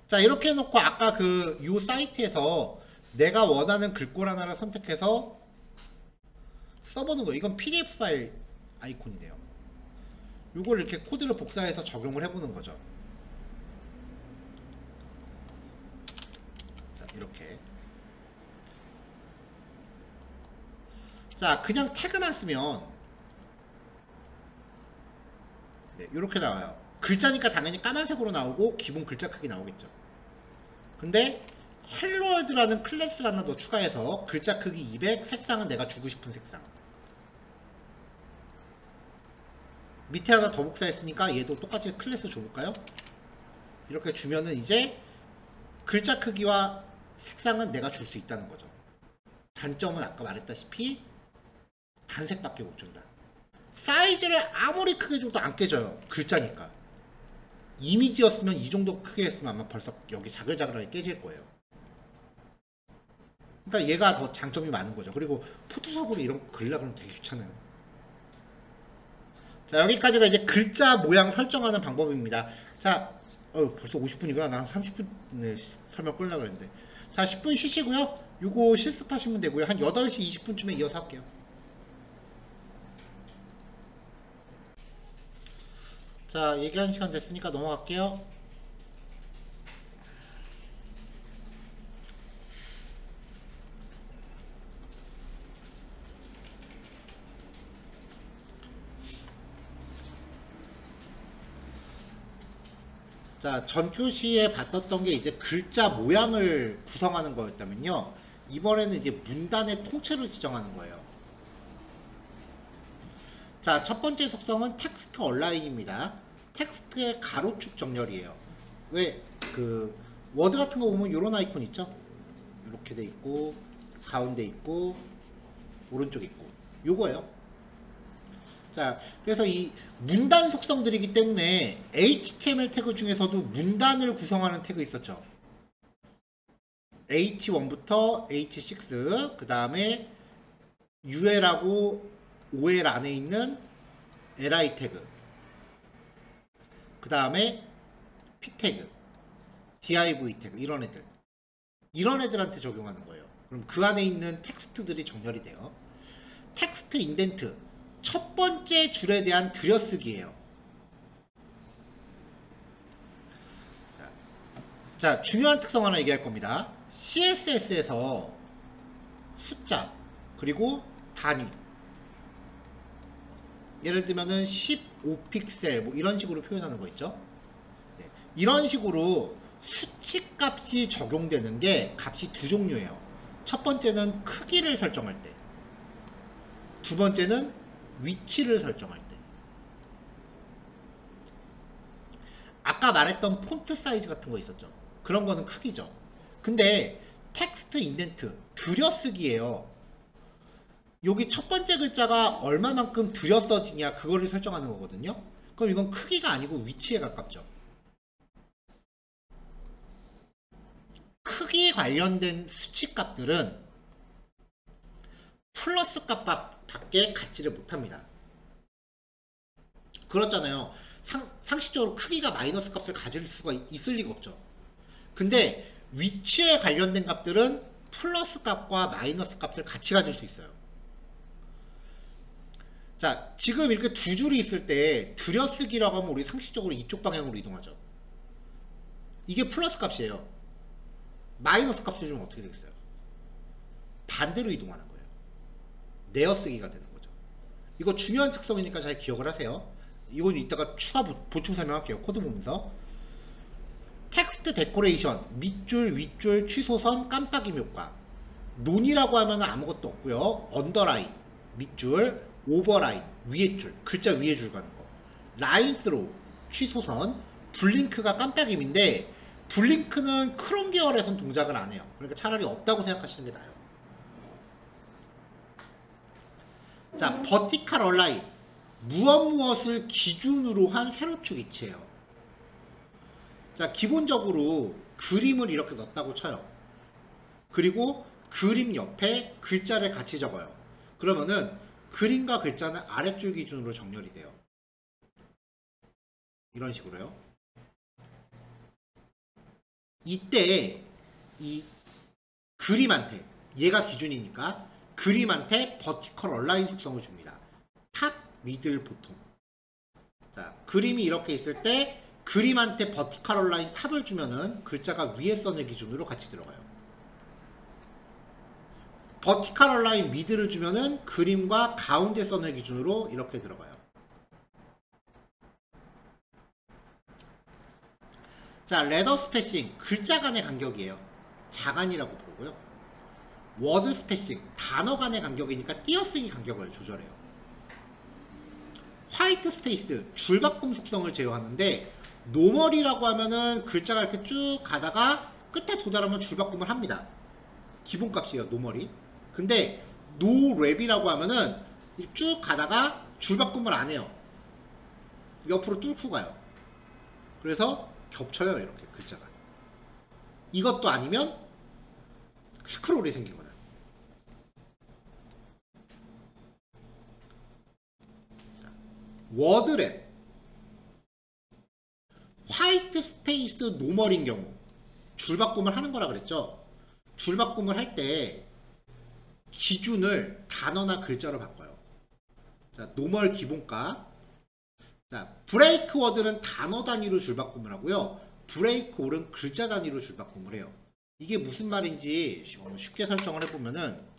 자, 이렇게 해놓고 아까 그 요 사이트에서 내가 원하는 글꼴 하나를 선택해서 써보는 거예요. 이건 PDF 파일 아이콘이네요. 요걸 이렇게 코드를 복사해서 적용을 해보는 거죠. 자, 이렇게. 자, 그냥 태그만 쓰면 네, 이렇게 나와요. 글자니까 당연히 까만색으로 나오고 기본 글자 크기 나오겠죠. 근데 헬로월드라는 클래스를 하나 더 추가해서 글자 크기 200, 색상은 내가 주고 싶은 색상. 밑에 하나 더 복사했으니까 얘도 똑같이 클래스 줘볼까요? 이렇게 주면은 이제 글자 크기와 색상은 내가 줄 수 있다는 거죠. 단점은 아까 말했다시피 단색밖에 못 준다. 사이즈를 아무리 크게 줘도 안 깨져요. 글자니까. 이미지였으면 이 정도 크게 했으면 아마 벌써 여기 자글자글하게 깨질 거예요. 그러니까 얘가 더 장점이 많은 거죠. 그리고 포토샵으로 이런 거 그리려고 하면 되게 귀찮아요. 자, 여기까지가 이제 글자 모양 설정하는 방법입니다. 자, 벌써 50분이구나. 난 30분에 설명 끌려고 그랬는데. 자, 10분 쉬시고요. 요거 실습하시면 되고요. 한 8시 20분쯤에 이어서 할게요. 자, 얘기한 시간 됐으니까 넘어갈게요. 자, 전교시에 봤었던 게 이제 글자 모양을 구성하는 거였다면요. 이번에는 이제 문단의 통째로 지정하는 거예요. 자, 첫 번째 속성은 텍스트 얼라인입니다. 텍스트의 가로축 정렬이에요. 왜? 그 워드 같은 거 보면 이런 아이콘 있죠? 이렇게 돼 있고 가운데 있고 오른쪽에 있고 요거예요. 자, 그래서 이 문단 속성들이기 때문에 HTML 태그 중에서도 문단을 구성하는 태그 있었죠. H1부터 H6, 그 다음에 UL하고 OL 안에 있는 LI 태그, 그 다음에 P 태그, div 태그, 이런 애들한테 적용하는 거예요. 그럼 그 안에 있는 텍스트들이 정렬이 돼요. 텍스트 인덴트, 첫 번째 줄에 대한 들여쓰기예요. 자, 중요한 특성 하나 얘기할 겁니다. CSS에서 숫자 그리고 단위, 예를 들면은 15픽셀 뭐 이런 식으로 표현하는 거 있죠. 네. 이런 식으로 수치값이 적용되는 게 값이 두 종류예요. 첫 번째는 크기를 설정할 때, 두 번째는 위치를 설정할 때. 아까 말했던 폰트 사이즈 같은 거 있었죠. 그런 거는 크기죠. 근데 텍스트 인덴트, 들여쓰기예요. 여기 첫 번째 글자가 얼마만큼 들여써지냐 그거를 설정하는 거거든요. 그럼 이건 크기가 아니고 위치에 가깝죠. 크기 관련된 수치값들은 플러스 값밖에 갖지를 못합니다. 그렇잖아요. 상식적으로 크기가 마이너스 값을 가질 수가 있을 리가 없죠. 근데 위치에 관련된 값들은 플러스 값과 마이너스 값을 같이 가질 수 있어요. 자, 지금 이렇게 두 줄이 있을 때 들여쓰기라고 하면 우리 상식적으로 이쪽 방향으로 이동하죠. 이게 플러스 값이에요. 마이너스 값을 주면 어떻게 되겠어요? 반대로 이동하는 거예요. 내어쓰기가 되는 거죠. 이거 중요한 특성이니까 잘 기억을 하세요. 이건 이따가 추가 보충 설명할게요. 코드 보면서. 텍스트 데코레이션, 밑줄, 윗줄, 취소선, 깜빡임 효과. 논이라고 하면 아무것도 없고요. 언더라인, 밑줄, 오버라인, 위에 줄, 글자 위에 줄 가는 거. 라인 스로우, 취소선, 블링크가 깜빡임인데 블링크는 크롬 계열에선 동작을 안 해요. 그러니까 차라리 없다고 생각하시는 게 나아요. 자, 버티컬 얼라인, 무엇을 기준으로 한 세로축 위치예요. 자, 기본적으로 그림을 이렇게 넣었다고 쳐요. 그리고 그림 옆에 글자를 같이 적어요. 그러면은 그림과 글자는 아래줄 기준으로 정렬이 돼요. 이런 식으로요. 이때 이 그림한테, 얘가 기준이니까 그림한테 버티컬 얼라인 속성을 줍니다. 탑, 미들, 보통. 자, 그림이 이렇게 있을 때 그림한테 버티컬 얼라인 탑을 주면은 글자가 위에 선을 기준으로 같이 들어가요. 버티컬 얼라인 미드를 주면은 그림과 가운데 선을 기준으로 이렇게 들어가요. 자, 레더 스페싱, 글자 간의 간격이에요. 자간이라고 부르고요. 워드 스페싱, 단어 간의 간격이니까 띄어쓰기 간격을 조절해요. 화이트 스페이스, 줄바꿈 속성을 제어하는데 노멀이라고 하면은 글자가 이렇게 쭉 가다가 끝에 도달하면 줄바꿈을 합니다. 기본값이에요, 노멀이. 근데 노랩이라고 하면은 쭉 가다가 줄바꿈을 안 해요. 옆으로 뚫고 가요. 그래서 겹쳐요, 이렇게 글자가. 이것도 아니면 스크롤이 생기거나. 자, 워드랩, 화이트 스페이스 노멀인 경우 줄바꿈을 하는 거라 그랬죠. 줄바꿈을 할 때 기준을 단어나 글자로 바꿔요. 자, 노멀 기본값. 자, 브레이크 워드는 단어 단위로 줄바꿈을 하고요. 브레이크 올은 글자 단위로 줄바꿈을 해요. 이게 무슨 말인지 쉽게 설정을 해보면은,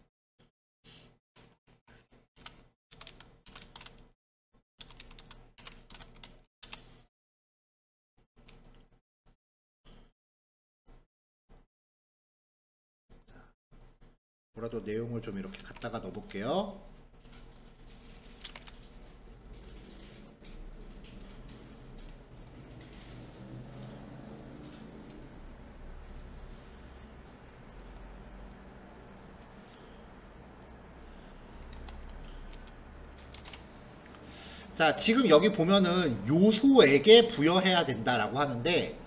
뭐라도 내용을 좀 이렇게 갖다가 넣어볼게요. 자, 지금 여기 보면은 요소에게 부여해야 된다라고 하는데,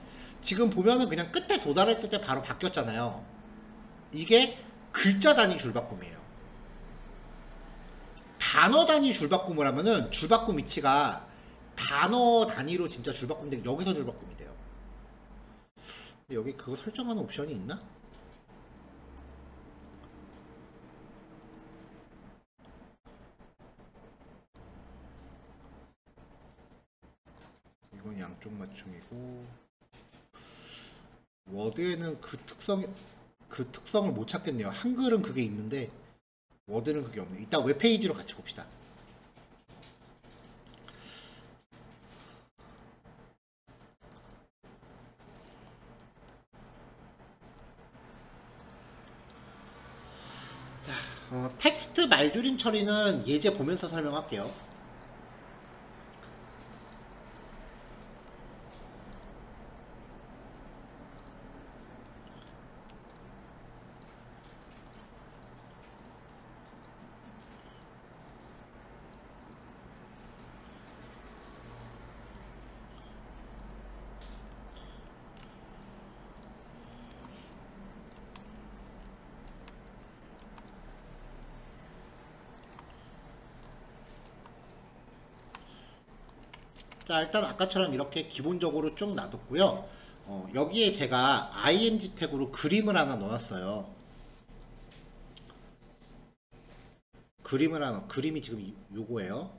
지금 보면은 그냥 끝에 도달했을 때 바로 바뀌었잖아요. 이게 글자 단위 줄바꿈이에요. 단어 단위 줄바꿈을 하면은 줄바꿈 위치가 단어 단위로 진짜 줄바꿈되고 여기서 줄바꿈이 돼요. 여기 그거 설정하는 옵션이 있나? 이건 양쪽 맞춤이고, 워드에는 그 그 특성을 못 찾겠네요. 한글은 그게 있는데 워드는 그게 없네요. 이따 웹페이지로 같이 봅시다. 자, 텍스트 말줄임 처리는 예제 보면서 설명할게요. 자, 일단 아까처럼 이렇게 기본적으로 쭉 놔뒀고요. 여기에 제가 img 태그로 그림을 하나 넣었어요. 그림이 지금 요거예요.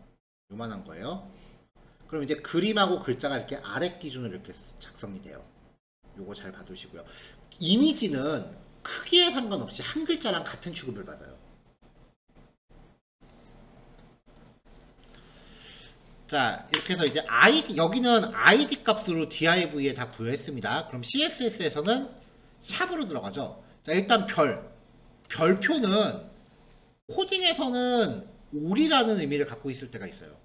요만한 거예요. 그럼 이제 그림하고 글자가 이렇게 아래 기준으로 이렇게 작성이 돼요. 요거 잘 봐두시고요. 이미지는 크기에 상관없이 한 글자랑 같은 취급을 받아요. 자, 이렇게 해서 이제 여기는 id 값으로 div에 다 부여했습니다. 그럼 css에서는 샵으로 들어가죠. 자, 일단 별표는 코딩에서는 올이라는 의미를 갖고 있을 때가 있어요.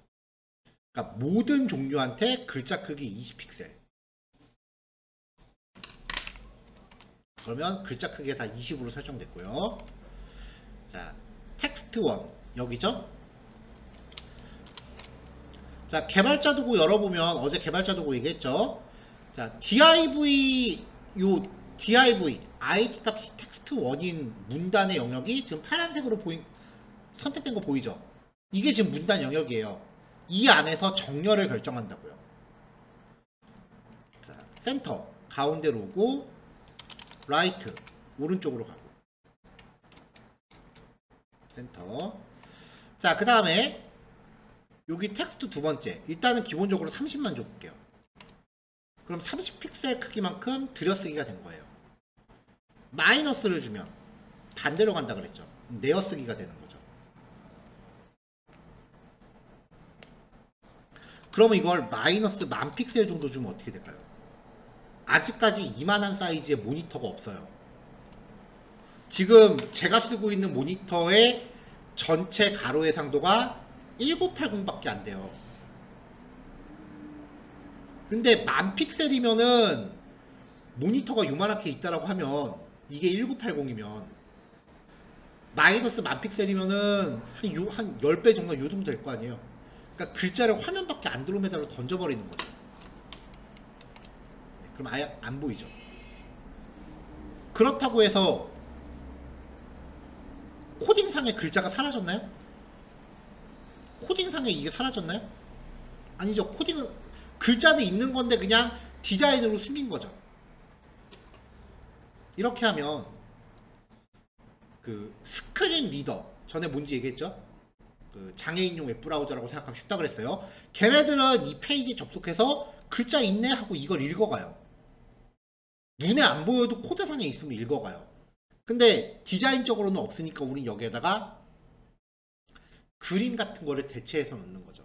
그러니까 모든 종류한테 글자 크기 20픽셀. 그러면 글자 크기가 다 20으로 설정됐고요. 자, 텍스트1 여기죠. 자, 개발자 도구 열어보면 어제 개발자 도구 얘기했죠. 자, div id 값이 텍스트1인 문단의 영역이 지금 파란색으로 선택된 거 보이죠? 이게 지금 문단 영역이에요. 이 안에서 정렬을 결정한다고요. 자, 센터 가운데로 오고 라이트 오른쪽으로 가고 센터. 자, 그 다음에 여기 텍스트 두 번째 일단은 기본적으로 30만 줘볼게요. 그럼 30픽셀 크기만큼 들여쓰기가 된 거예요. 마이너스를 주면 반대로 간다 그랬죠. 내어쓰기가 되는 거죠. 그러면 이걸 마이너스 10,000픽셀 정도 주면 어떻게 될까요? 아직까지 이만한 사이즈의 모니터가 없어요. 지금 제가 쓰고 있는 모니터의 전체 가로의 상도가 1980밖에 안 돼요. 근데 10,000픽셀이면은 모니터가 요만하게 있다라고 하면 이게 1980이면 마이너스 10,000픽셀이면은 한 10배 정도 요 정도 될 거 아니에요. 그러니까 글자를 화면밖에 안드로메다로 던져버리는 거죠. 그럼 아예 안 보이죠. 그렇다고 해서 코딩상의 글자가 사라졌나요? 코딩상에 이게 사라졌나요? 아니죠. 코딩은 글자는 있는 건데 그냥 디자인으로 숨긴 거죠. 이렇게 하면 그 스크린 리더 전에 뭔지 얘기했죠? 그 장애인용 웹브라우저라고 생각하면 쉽다 그랬어요. 걔네들은 이 페이지에 접속해서 글자 있네 하고 이걸 읽어가요. 눈에 안 보여도 코드상에 있으면 읽어가요. 근데 디자인적으로는 없으니까 우린 여기에다가 그림 같은 거를 대체해서 넣는 거죠.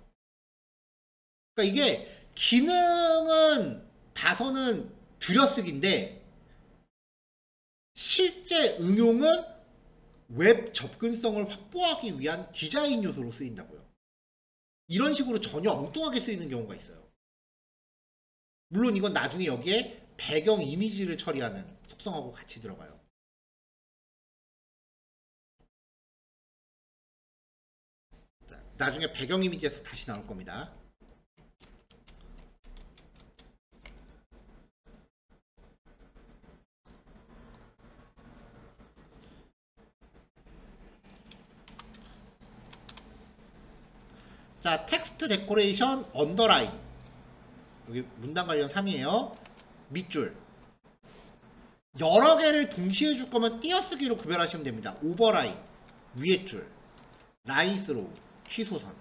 그러니까 이게 기능은 다소는 들여쓰기인데 실제 응용은 웹 접근성을 확보하기 위한 디자인 요소로 쓰인다고요. 이런 식으로 전혀 엉뚱하게 쓰이는 경우가 있어요. 물론 이건 나중에 여기에 배경 이미지를 처리하는 속성하고 같이 들어가요. 나중에 배경 이미지에서 다시 나올 겁니다. 자, 텍스트 데코레이션 언더라인 여기 문단 관련 3이에요. 밑줄 여러 개를 동시에 줄 거면 띄어쓰기로 구별하시면 됩니다. 오버라인 위에 줄 라인 스로우 취소선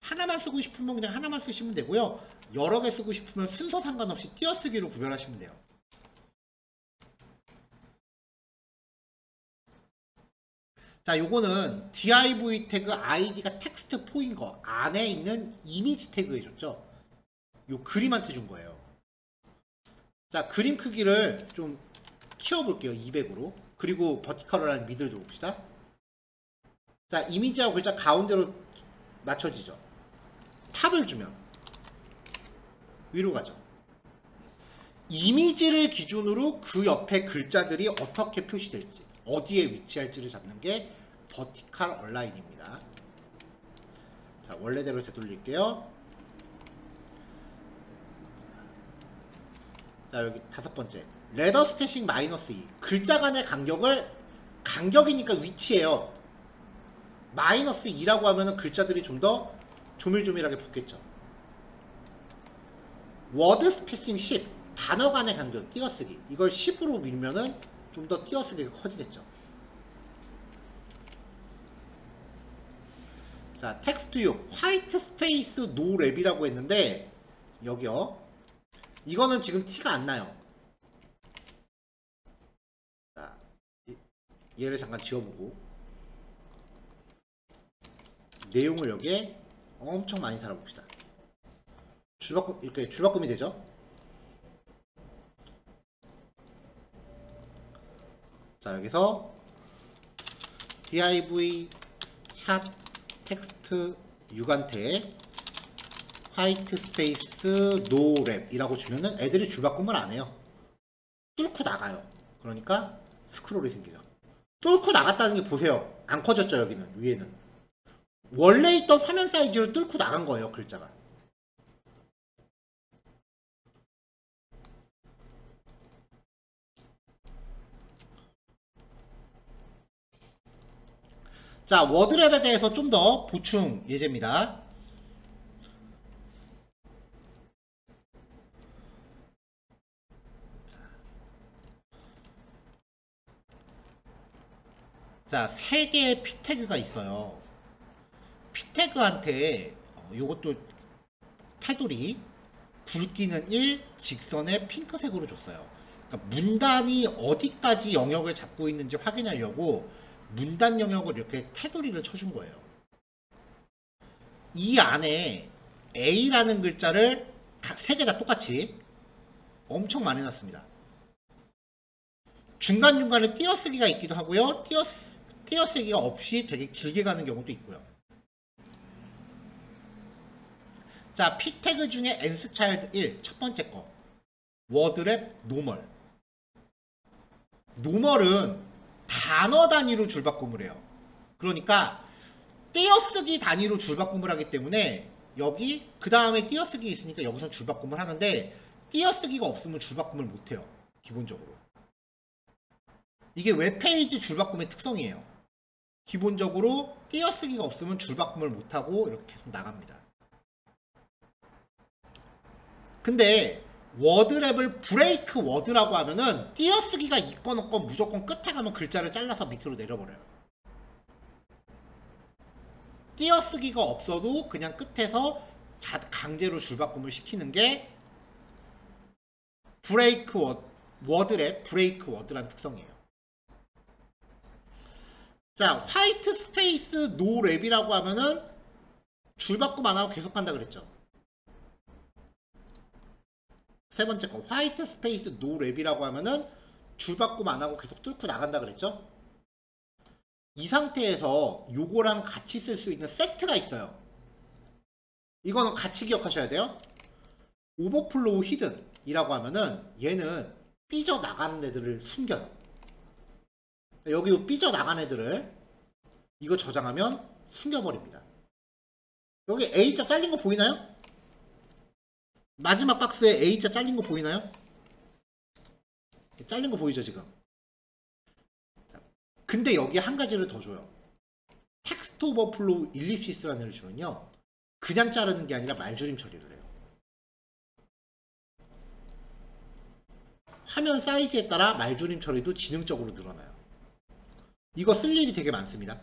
하나만 쓰고 싶으면 그냥 하나만 쓰시면 되고요. 여러 개 쓰고 싶으면 순서 상관없이 띄어쓰기로 구별하시면 돼요. 자, 요거는 div 태그 id가 텍스트 4인 거 안에 있는 이미지 태그 해줬죠. 요 그림한테 준 거예요. 자, 그림 크기를 좀 키워볼게요. 200으로. 그리고 버티컬이라는 미드를 줘봅시다. 자, 이미지하고 글자 가운데로 맞춰지죠. 탑을 주면 위로 가죠. 이미지를 기준으로 그 옆에 글자들이 어떻게 표시될지, 어디에 위치할지를 잡는 게 버티컬 얼라인입니다. 자, 원래대로 되돌릴게요. 자, 여기 5번째. 레더 스페싱 -2. 글자 간의 간격이니까 위치예요. -2라고 하면은 글자들이 좀 더 조밀조밀하게 붙겠죠. 워드 스페싱 10. 단어 간의 간격, 띄어쓰기. 이걸 10으로 밀면은 좀 더 띄어쓰기가 커지겠죠. 자, 텍스트 6. 화이트 스페이스 노 랩이라고 했는데, 여기요. 이거는 지금 티가 안 나요. 자, 얘를 잠깐 지워보고. 내용을 여기에 엄청 많이 달아봅시다. 이렇게 줄바꿈이 되죠? 자, 여기서 div 샵 텍스트 6한테 화이트 스페이스 노 랩 이라고 주면은 애들이 줄바꿈을 안 해요. 뚫고 나가요. 그러니까 스크롤이 생겨요. 뚫고 나갔다는 게 보세요. 안 커졌죠, 여기는. 위에는. 원래 있던 화면 사이즈를 뚫고 나간 거예요, 글자가. 자, 워드랩에 대해서 좀 더 보충 예제입니다. 자, 3개의 p 태그가 있어요. p 태그한테 요것도 테두리 굵기는 1, 직선의 핑크색으로 줬어요. 그러니까 문단이 어디까지 영역을 잡고 있는지 확인하려고 문단 영역을 이렇게 테두리를 쳐준 거예요. 이 안에 A라는 글자를 3개 다 똑같이 엄청 많이 놨습니다. 중간중간에 띄어쓰기가 있기도 하고요. 띄어쓰기가 없이 되게 길게 가는 경우도 있고요. 자, p 태그 중에 n스차일드 1 첫 번째 거 워드랩 노멀. 노멀은 단어 단위로 줄바꿈을 해요. 그러니까 띄어쓰기 단위로 줄바꿈을 하기 때문에 여기 그 다음에 띄어쓰기 있으니까 여기서 줄바꿈을 하는데 띄어쓰기가 없으면 줄바꿈을 못해요. 기본적으로. 이게 웹페이지 줄바꿈의 특성이에요. 기본적으로 띄어쓰기가 없으면 줄바꿈을 못하고 이렇게 계속 나갑니다. 근데 워드랩을 브레이크 워드라고 하면은 띄어쓰기가 있건 없건 무조건 끝에 가면 글자를 잘라서 밑으로 내려버려요. 띄어쓰기가 없어도 그냥 끝에서 강제로 줄바꿈을 시키는 게 워드랩 브레이크 워드란 특성이에요. 자, 화이트 스페이스 노 랩이라고 하면은 줄바꿈 안 하고 계속 간다 그랬죠. 세 번째 거 화이트 스페이스 노 랩이라고 하면은 줄바꿈 안 하고 계속 뚫고 나간다 그랬죠. 이 상태에서 요거랑 같이 쓸 수 있는 세트가 있어요. 이거는 같이 기억하셔야 돼요. 오버플로우 히든 이라고 하면은 얘는 삐져나가는 애들을 숨겨요. 여기 삐져나간 애들을 이거 저장하면 숨겨버립니다. 여기 A자 잘린 거 보이나요? 마지막 박스에 A자 잘린 거 보이나요? 잘린 거 보이죠 지금? 근데 여기 한 가지를 더 줘요. 텍스트 오버플로우 일립시스라는 애를 주면요 그냥 자르는 게 아니라 말줄임 처리를 해요. 화면 사이즈에 따라 말줄임 처리도 지능적으로 늘어나요. 이거 쓸 일이 되게 많습니다.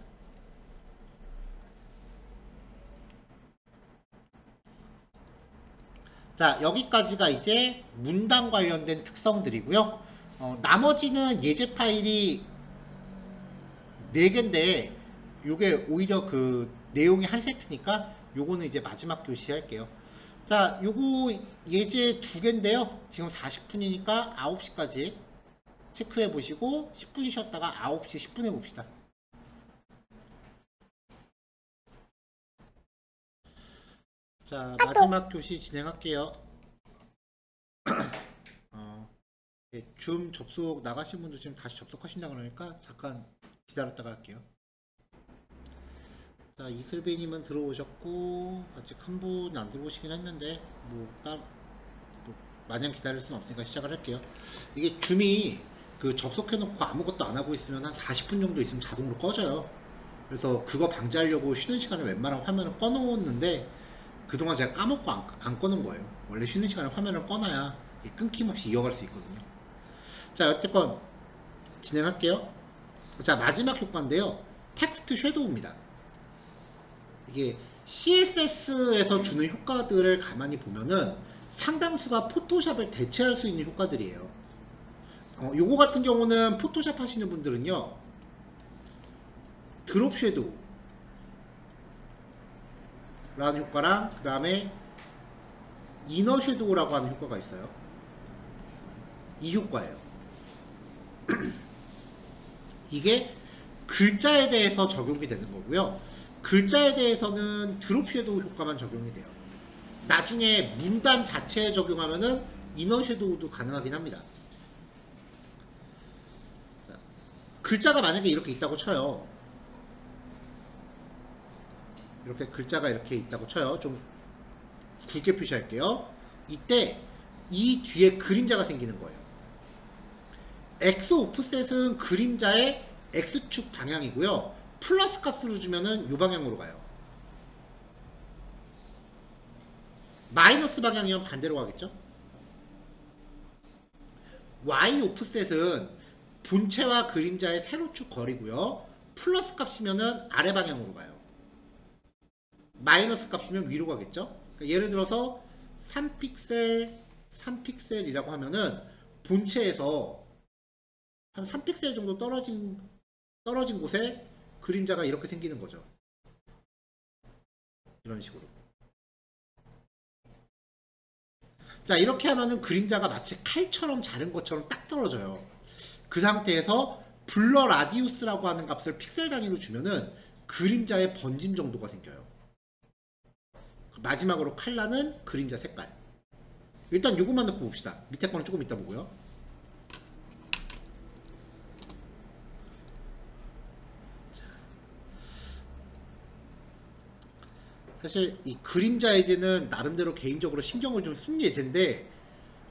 자, 여기까지가 이제 문단 관련된 특성들이고요. 나머지는 예제 파일이 4개인데 요게 오히려 그 내용이 한 세트니까 요거는 이제 마지막 교시 할게요. 자, 요거 예제 2개인데요. 지금 40분이니까 9시까지 체크해 보시고 10분 쉬었다가 9시 10분에 봅시다. 자, 마지막 교시 진행할게요. 줌 접속 나가신 분들 지금 다시 접속하신다 그러니까 잠깐 기다렸다가 할게요. 자, 이슬비님은 들어오셨고 아직 한 분 안 들어오시긴 했는데 뭐 마냥 기다릴 수는 없으니까 시작을 할게요. 이게 줌이 그 접속해놓고 아무것도 안 하고 있으면 한 40분 정도 있으면 자동으로 꺼져요. 그래서 그거 방지하려고 쉬는 시간에 웬만하면 화면을 꺼놓았는데 그동안 제가 까먹고 안 꺼놓은 거예요. 원래 쉬는 시간에 화면을 꺼놔야 끊김없이 이어갈 수 있거든요. 자, 여태껏 진행할게요. 자, 마지막 효과인데요. 텍스트 섀도우입니다. 이게 CSS에서 주는 효과들을 가만히 보면은 상당수가 포토샵을 대체할 수 있는 효과들이에요. 요거 같은 경우는 포토샵 하시는 분들은요, 드롭 섀도우 라는 효과랑 그 다음에 이너 섀도우라고 하는 효과가 있어요. 이 효과예요. 이게 글자에 대해서 적용이 되는 거고요. 글자에 대해서는 드롭 섀도우 효과만 적용이 돼요. 나중에 문단 자체에 적용하면은 이너 섀도우도 가능하긴 합니다. 자, 글자가 만약에 이렇게 있다고 쳐요. 이렇게 글자가 이렇게 있다고 쳐요. 좀 굵게 표시할게요. 이때 이 뒤에 그림자가 생기는 거예요. X 오프셋은 그림자의 X축 방향이고요. 플러스 값으로 주면은 이 방향으로 가요. 마이너스 방향이면 반대로 가겠죠? Y 오프셋은 본체와 그림자의 세로축 거리고요. 플러스 값이면은 아래 방향으로 가요. 마이너스 값이면 위로 가겠죠? 그러니까 예를 들어서 3픽셀, 3픽셀이라고 하면은 본체에서 한 3픽셀 정도 떨어진 곳에 그림자가 이렇게 생기는 거죠. 이런 식으로. 자, 이렇게 하면은 그림자가 마치 칼처럼 자른 것처럼 딱 떨어져요. 그 상태에서 블러 라디우스라고 하는 값을 픽셀 단위로 주면은 그림자의 번짐 정도가 생겨요. 마지막으로 컬러는 그림자 색깔. 일단 요것만 넣고 봅시다. 밑에 거는 조금 이따 보고요. 사실 이 그림자 예제는 나름대로 개인적으로 신경을 좀 쓴 예제인데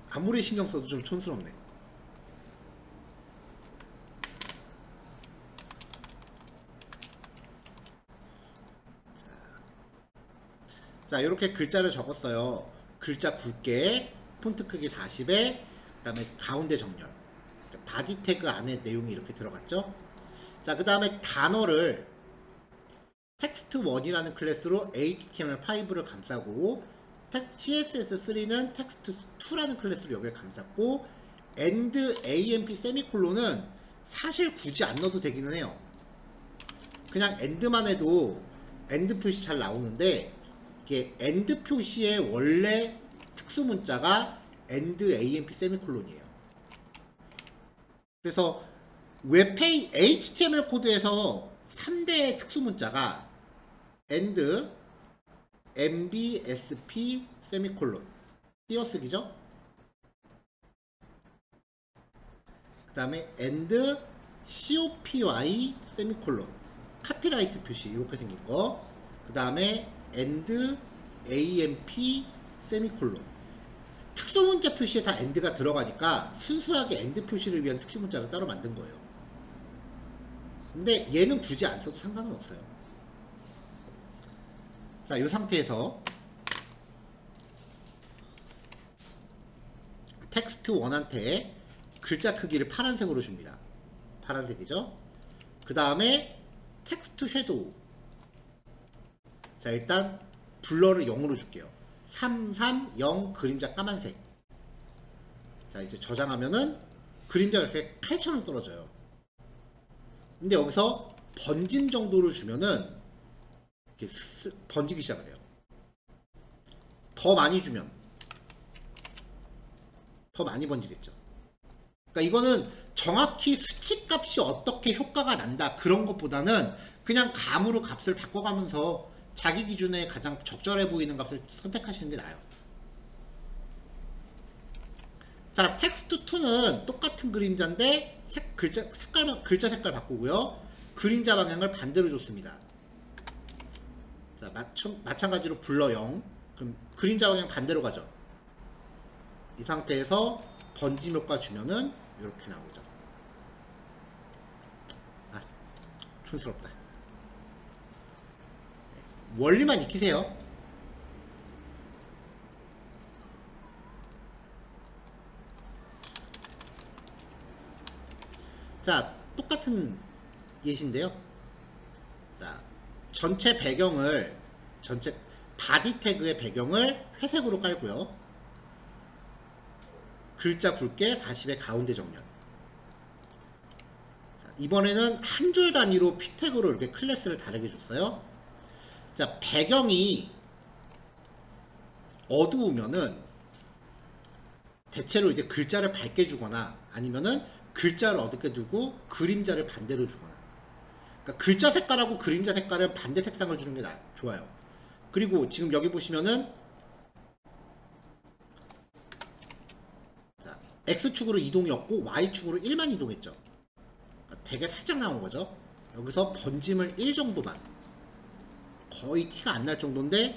아무리 신경 써도 좀 촌스럽네. 자, 이렇게 글자를 적었어요. 글자 굵게, 폰트 크기 40에, 그 다음에 가운데 정렬. 바디 태그 안에 내용이 이렇게 들어갔죠. 자, 그 다음에 단어를 text1이라는 클래스로 html5를 감싸고 css3는 text2라는 클래스로 여기를 감쌌고 and amp 세미콜론은 사실 굳이 안 넣어도 되기는 해요. 그냥 and만 해도 and 표시 잘 나오는데 이게 and 표시의 원래 특수 문자가 and amp 세미콜론이에요. 그래서 웹페이지 HTML 코드에서 3대의 특수 문자가 and, mbsp, 세미콜론 띄어쓰기죠. 그 다음에 and, copy, 세미콜론 카피라이트 표시 이렇게 생긴 거. 그 다음에 and, amp, 세미콜론 특수 문자 표시에 다 and가 들어가니까 순수하게 and 표시를 위한 특수 문자를 따로 만든 거예요. 근데 얘는 굳이 안 써도 상관은 없어요. 자, 이 상태에서 텍스트1한테 글자 크기를 파란색으로 줍니다. 파란색이죠. 그 다음에 텍스트 섀도우. 자, 일단 블러를 0으로 줄게요. 330 그림자 까만색. 자, 이제 저장하면은 그림자가 이렇게 칼처럼 떨어져요. 근데 여기서 번짐 정도로 주면은 이렇게 번지기 시작을 해요. 더 많이 주면 더 많이 번지겠죠. 그러니까 이거는 정확히 수치값이 어떻게 효과가 난다 그런 것보다는 그냥 감으로 값을 바꿔가면서 자기 기준에 가장 적절해 보이는 값을 선택하시는 게 나아요. 자, 텍스트2는 똑같은 그림자인데 글자 색깔 바꾸고요. 그림자 방향을 반대로 줬습니다. 자, 마찬가지로 블러 0. 그럼 그림자 방향 반대로 가죠. 이 상태에서 번짐 효과 주면은 이렇게 나오죠. 아, 촌스럽다. 원리만 익히세요. 자, 똑같은 예시인데요. 자, 전체 바디 태그의 배경을 회색으로 깔고요. 글자 굵게 40의 가운데 정렬. 자, 이번에는 한 줄 단위로 P 태그로 이렇게 클래스를 다르게 줬어요. 자, 배경이 어두우면은 대체로 이제 글자를 밝게 주거나 아니면은 글자를 어둡게 두고 그림자를 반대로 주거나. 그러니까 글자 색깔하고 그림자 색깔은 반대 색상을 주는 게 좋아요. 그리고 지금 여기 보시면은 자, X축으로 이동이 없고 Y축으로 1만 이동했죠. 그러니까 되게 살짝 나온 거죠. 여기서 번짐을 1 정도만, 거의 티가 안 날 정도인데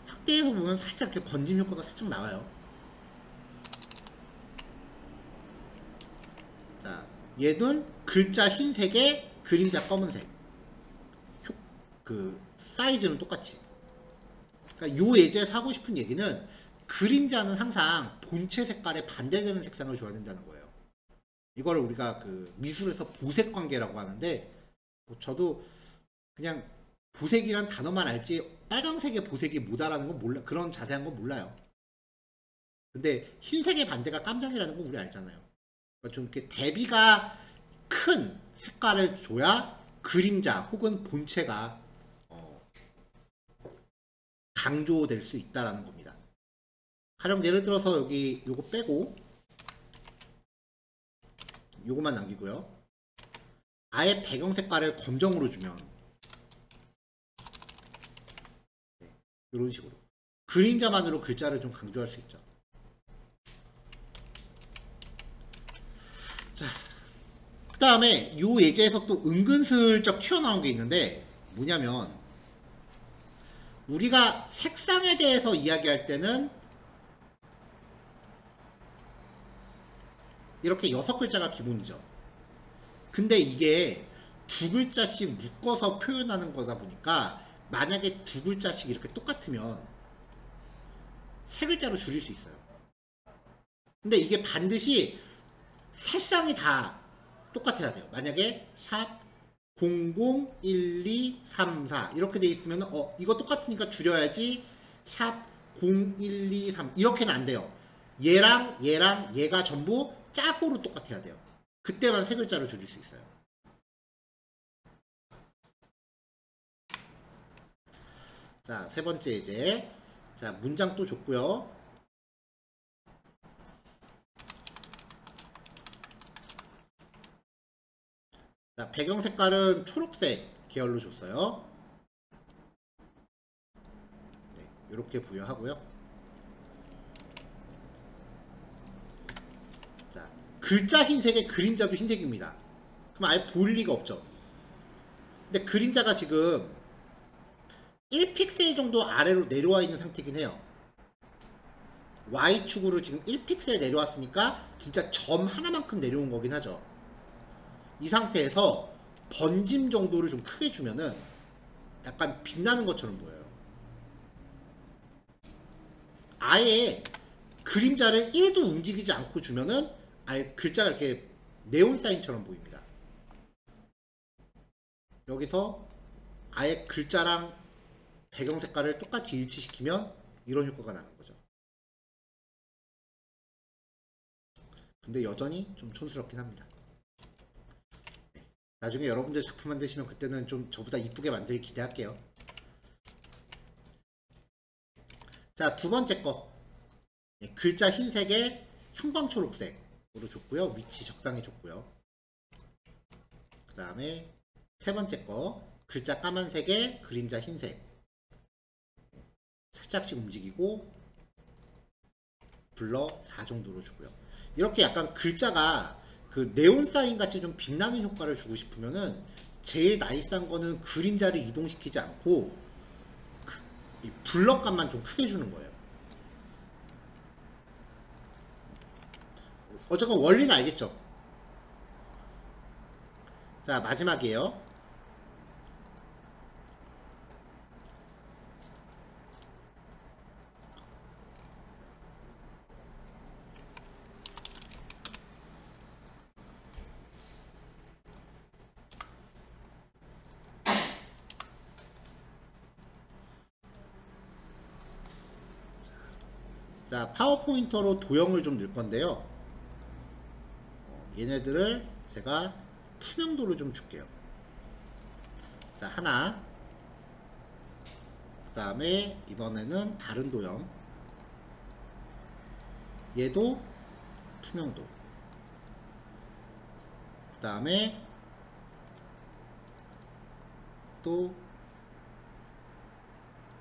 확대해서 보면 살짝 이렇게 번짐 효과가 살짝 나와요. 자, 얘는 글자 흰색에 그림자 검은색. 그 사이즈는 똑같이. 그러니까 요 예제에서 하고 싶은 얘기는 그림자는 항상 본체 색깔에 반대되는 색상을 줘야 된다는 거예요. 이거를 우리가 그 미술에서 보색 관계라고 하는데, 뭐 저도 그냥 보색이란 단어만 알지 빨강색의 보색이 뭐다라는 건 몰라, 그런 자세한 건 몰라요. 근데 흰색의 반대가 깜장이라는 건 우리 알잖아요. 그러니까 좀 이렇게 대비가 큰 색깔을 줘야 그림자 혹은 본체가 강조될 수 있다라는 겁니다. 가령 예를 들어서 여기 요거 빼고 요거만 남기고요. 아예 배경 색깔을 검정으로 주면 이런 식으로 그림자만으로 글자를 좀 강조할 수 있죠. 자, 그 다음에 요 예제에서 또 은근슬쩍 튀어나온 게 있는데 뭐냐면, 우리가 색상에 대해서 이야기할 때는 이렇게 6글자가 기본이죠. 근데 이게 2글자씩 묶어서 표현하는 거다 보니까 만약에 2글자씩 이렇게 똑같으면 3글자로 줄일 수 있어요. 근데 이게 반드시 색상이 다 똑같아야 돼요. 만약에 샵 001234 이렇게 돼 있으면 이거 똑같으니까 줄여야지 샵 0123 이렇게는 안 돼요. 얘랑 얘가 전부 짝으로 똑같아야 돼요. 그때만 3글자로 줄일 수 있어요. 자, 세 번째 예제. 자, 문장 또 줬고요. 자, 배경 색깔은 초록색 계열로 줬어요. 네, 이렇게 부여하고요. 자, 글자 흰색에 그림자도 흰색입니다. 그럼 아예 보일 리가 없죠. 근데 그림자가 지금 1픽셀 정도 아래로 내려와 있는 상태긴 해요. Y축으로 지금 1픽셀 내려왔으니까 진짜 점 하나만큼 내려온 거긴 하죠. 이 상태에서 번짐 정도를 좀 크게 주면은 약간 빛나는 것처럼 보여요. 아예 그림자를 1도 움직이지 않고 주면은 아예 글자가 이렇게 네온 사인처럼 보입니다. 여기서 아예 글자랑 배경 색깔을 똑같이 일치시키면 이런 효과가 나는 거죠. 근데 여전히 좀 촌스럽긴 합니다. 나중에 여러분들 작품 만드시면 그때는 좀 저보다 이쁘게 만들 기대할게요. 자, 두 번째 거. 글자 흰색에 형광 초록색으로 줬고요. 위치 적당히 줬고요. 그 다음에 세 번째 거. 글자 까만색에 그림자 흰색. 살짝씩 움직이고 블러 4 정도로 주고요. 이렇게 약간 글자가 그 네온 사인 같이 좀 빛나는 효과를 주고 싶으면은 제일 나이스한 거는 그림자를 이동시키지 않고 이 블럭감만 좀 크게 주는 거예요. 어쨌건 원리는 알겠죠? 자, 마지막이에요. 자, 파워포인터로 도형을 좀 넣을 건데요. 얘네들을 제가 투명도를 좀 줄게요. 자, 하나. 그 다음에 이번에는 다른 도형. 얘도 투명도. 그 다음에 또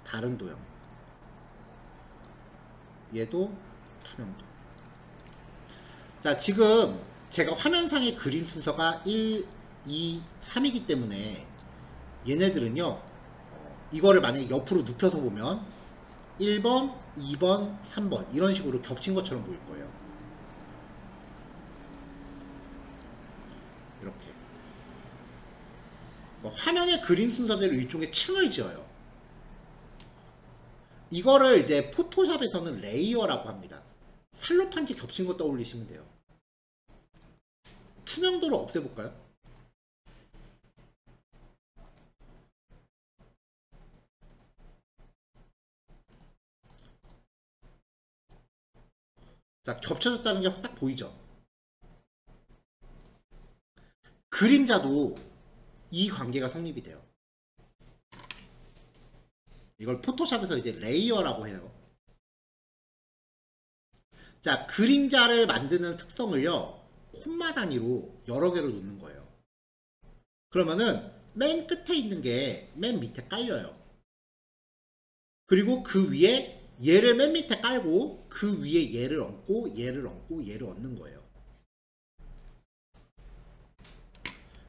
다른 도형. 얘도 투명도. 자, 지금 제가 화면상에 그린 순서가 1, 2, 3이기 때문에 얘네들은요, 이거를 만약에 옆으로 눕혀서 보면 1번, 2번, 3번 이런 식으로 겹친 것처럼 보일 거예요. 이렇게 화면에 그린 순서대로 일종의 층을 지어요. 이거를 이제 포토샵에서는 레이어라고 합니다. 살로판지 겹친 거 떠올리시면 돼요. 투명도를 없애볼까요? 자, 겹쳐졌다는 게 딱 보이죠? 그림자도 이 관계가 성립이 돼요. 이걸 포토샵에서 이제 레이어라고 해요. 자, 그림자를 만드는 특성을요, 콤마 단위로 여러 개로 놓는 거예요. 그러면은 맨 끝에 있는 게 맨 밑에 깔려요. 그리고 그 위에 얘를 맨 밑에 깔고 그 위에 얘를 얹고 얘를 얹고 얘를 얹는 거예요.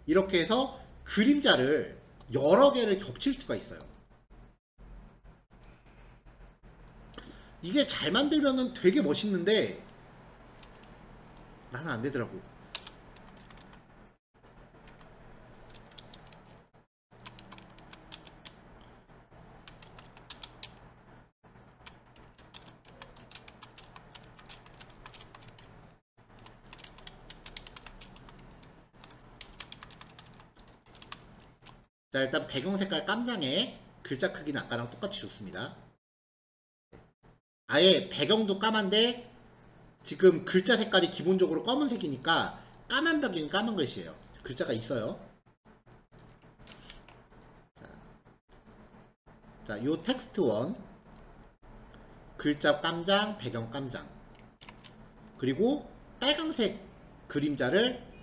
이렇게 해서 그림자를 여러 개를 겹칠 수가 있어요. 이게 잘 만들면은 되게 멋있는데 나는 안 되더라고. 자, 일단 배경 색깔 깜장에 글자 크기는 아까랑 똑같이 좋습니다. 아예 배경도 까만데 지금 글자 색깔이 기본적으로 검은색이니까 까만 벽인 까만 글씨예요. 글자가 있어요. 자, 요 텍스트 1 글자 깜장, 배경 깜장, 그리고 빨강색 그림자를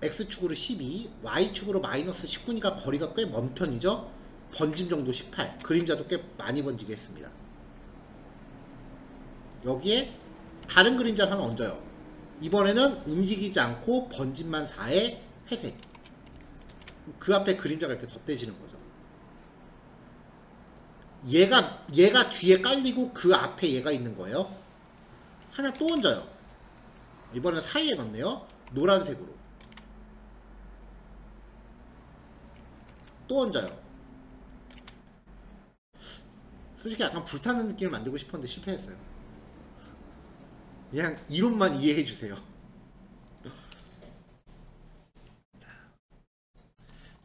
X축으로 12, Y축으로 마이너스 19니까 거리가 꽤 먼 편이죠. 번짐 정도 18, 그림자도 꽤 많이 번지게 했습니다. 여기에 다른 그림자를 하나 얹어요. 이번에는 움직이지 않고 번짐만 4에 회색. 그 앞에 그림자가 이렇게 덧대지는 거죠. 얘가 뒤에 깔리고 그 앞에 얘가 있는 거예요. 하나 또 얹어요. 이번엔 사이에 넣네요. 노란색으로 또 얹어요. 솔직히 약간 불타는 느낌을 만들고 싶었는데 실패했어요. 그냥 이론만 이해해주세요.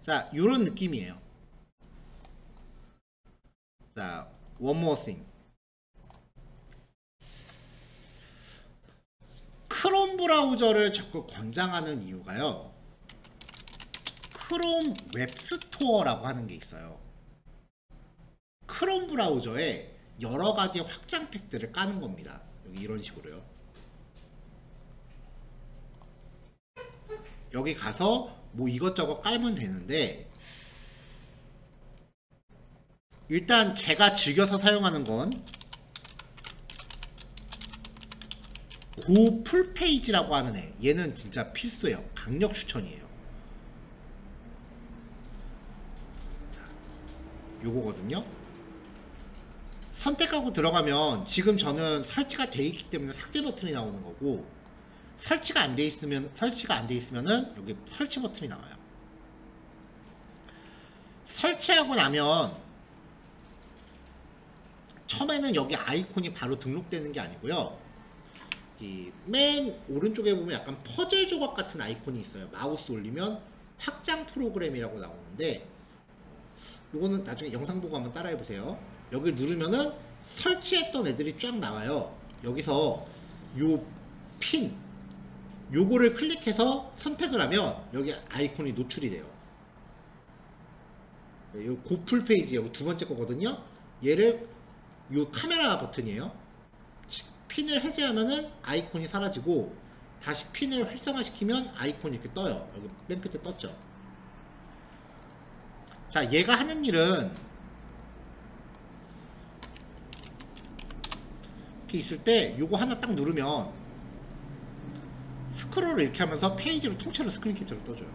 자, 요런 느낌이에요. 자, one more thing. 크롬 브라우저를 적극 권장하는 이유가요, 크롬 웹스토어라고 하는 게 있어요. 크롬 브라우저에 여러 가지 확장 팩들을 까는 겁니다. 여기 이런 식으로요. 여기 가서 뭐 이것저것 깔면 되는데, 일단 제가 즐겨서 사용하는 건 고 풀페이지라고 하는 애. 얘는 진짜 필수예요. 강력 추천이에요. 자, 요거거든요. 선택하고 들어가면 지금 저는 설치가 돼 있기 때문에 삭제 버튼이 나오는 거고, 설치가 안 돼 있으면은 여기 설치 버튼이 나와요. 설치하고 나면 처음에는 여기 아이콘이 바로 등록되는 게 아니고요. 이 맨 오른쪽에 보면 약간 퍼즐 조각 같은 아이콘이 있어요. 마우스 올리면 확장 프로그램이라고 나오는데, 요거는 나중에 영상 보고 한번 따라해 보세요. 여기 누르면은 설치했던 애들이 쫙 나와요. 여기서 요 핀, 요거를 클릭해서 선택을 하면 여기 아이콘이 노출이 돼요. 요 고풀 페이지 여기 두 번째 거거든요. 얘를 요 카메라 버튼이에요. 핀을 해제하면은 아이콘이 사라지고, 다시 핀을 활성화시키면 아이콘이 이렇게 떠요. 여기 맨 끝에 떴죠. 자, 얘가 하는 일은 이렇게 있을 때 요거 하나 딱 누르면 스크롤을 이렇게 하면서 페이지로 통째로 스크린 캡처를 떠줘요.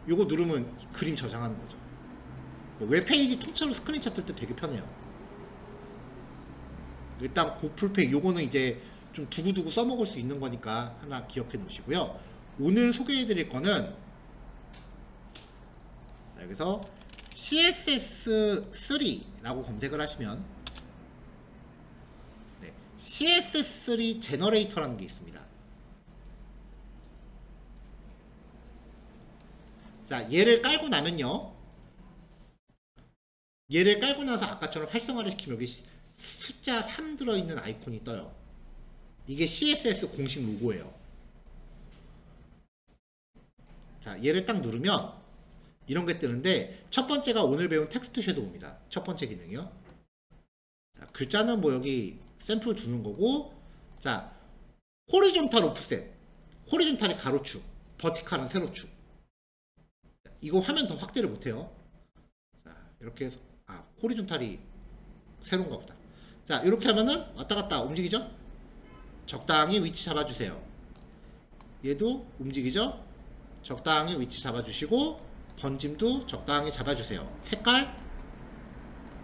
요거 누르면 그림 저장하는 거죠. 웹페이지 통째로 스크린샷 뜰 때 되게 편해요. 일단 고풀페이 요거는 이제 좀 두고두고 써먹을 수 있는 거니까 하나 기억해 놓으시고요. 오늘 소개해 드릴 거는 여기서 CSS3라고 검색을 하시면 CS3 제너레이터라는 게 있습니다. 자, 얘를 깔고 나면요, 얘를 깔고 나서 아까처럼 활성화를 시키면 여기 숫자 3 들어있는 아이콘이 떠요. 이게 CSS 공식 로고예요. 자, 얘를 딱 누르면 이런 게 뜨는데, 첫 번째가 오늘 배운 텍스트 섀도우입니다. 첫 번째 기능이요. 자, 글자는 뭐 여기 샘플 두는 거고, 자, 호리존탈 오프셋, 호리존탈이 가로축, 버티칼은 세로축. 이거 화면 더 확대를 못해요. 자, 이렇게 해서, 호리존탈이 세로인가 보다. 자, 이렇게 하면은 왔다 갔다 움직이죠? 적당히 위치 잡아주세요. 얘도 움직이죠? 적당히 위치 잡아주시고, 번짐도 적당히 잡아주세요. 색깔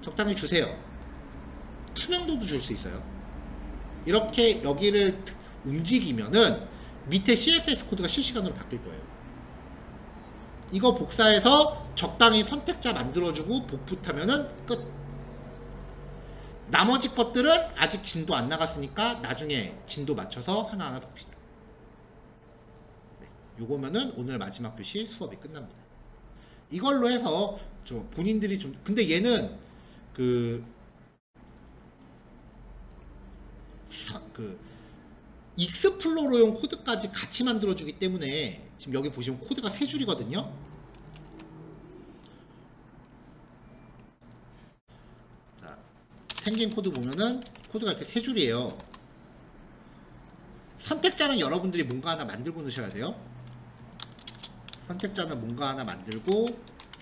적당히 주세요. 투명도도 줄 수 있어요. 이렇게 여기를 움직이면은 밑에 CSS 코드가 실시간으로 바뀔 거예요. 이거 복사해서 적당히 선택자 만들어주고 복붙하면은 끝. 나머지 것들은 아직 진도 안 나갔으니까 나중에 진도 맞춰서 하나하나 봅시다. 네, 요거면은 오늘 마지막 교시 수업이 끝납니다. 이걸로 해서 좀 본인들이 좀, 근데 얘는 그 익스플로러용 코드까지 같이 만들어주기 때문에 지금 여기 보시면 코드가 3줄이거든요. 자, 생긴 코드 보면은 코드가 이렇게 3줄이에요. 선택자는 여러분들이 뭔가 하나 만들고 넣으셔야 돼요. 선택자는 뭔가 하나 만들고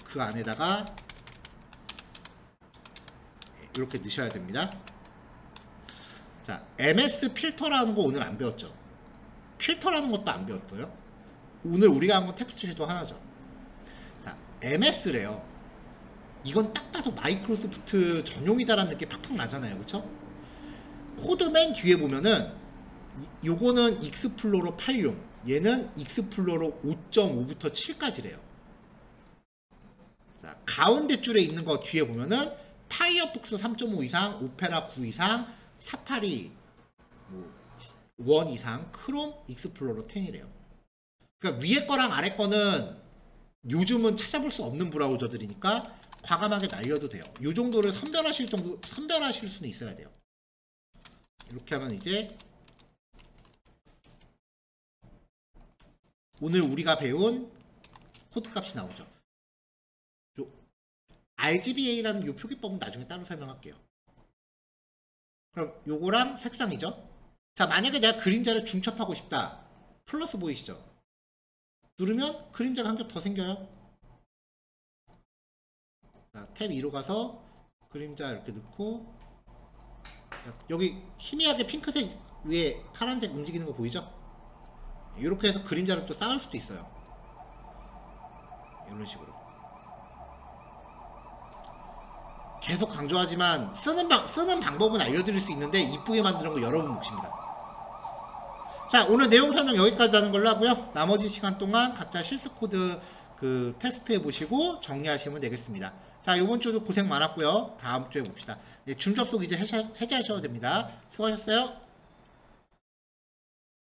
그 안에다가 이렇게 넣으셔야 됩니다. 자, MS 필터라는 거 오늘 안 배웠죠? 필터라는 것도 안 배웠어요? 오늘 우리가 한 건 텍스트 섀도우 하나죠. 자, MS래요. 이건 딱 봐도 마이크로소프트 전용이다라는 느낌이 팍팍 나잖아요. 그쵸? 코드 맨 뒤에 보면은 요거는 익스플로러 8용, 얘는 익스플로러 5.5부터 7까지래요. 자, 가운데 줄에 있는 거 뒤에 보면은 파이어폭스 3.5 이상, 오페라 9 이상, 사파리 1 이상, 크롬 익스플로러 10이래요. 그러니까 위에 거랑 아래 거는 요즘은 찾아볼 수 없는 브라우저들이니까 과감하게 날려도 돼요. 요 정도를 선별하실 수는 있어야 돼요. 이렇게 하면 이제 오늘 우리가 배운 코드 값이 나오죠. 요 RGBA라는 요 표기법은 나중에 따로 설명할게요. 그럼 요거랑 색상이죠. 자, 만약에 내가 그림자를 중첩하고 싶다. 플러스 보이시죠? 누르면 그림자가 한 겹 더 생겨요. 자, 탭 2로 가서 그림자 이렇게 넣고, 자, 여기 희미하게 핑크색 위에 파란색 움직이는 거 보이죠? 이렇게 해서 그림자를 또 쌓을 수도 있어요. 이런 식으로. 계속 강조하지만 쓰는 방법은 알려드릴 수 있는데 이쁘게 만드는 거 여러분 몫입니다. 자, 오늘 내용 설명 여기까지 하는 걸로 하고요. 나머지 시간 동안 각자 실습 코드 그 테스트 해보시고 정리하시면 되겠습니다. 자, 이번 주도 고생 많았고요. 다음 주에 봅시다. 네, 줌 접속 이제 해제하셔도 됩니다. 수고하셨어요.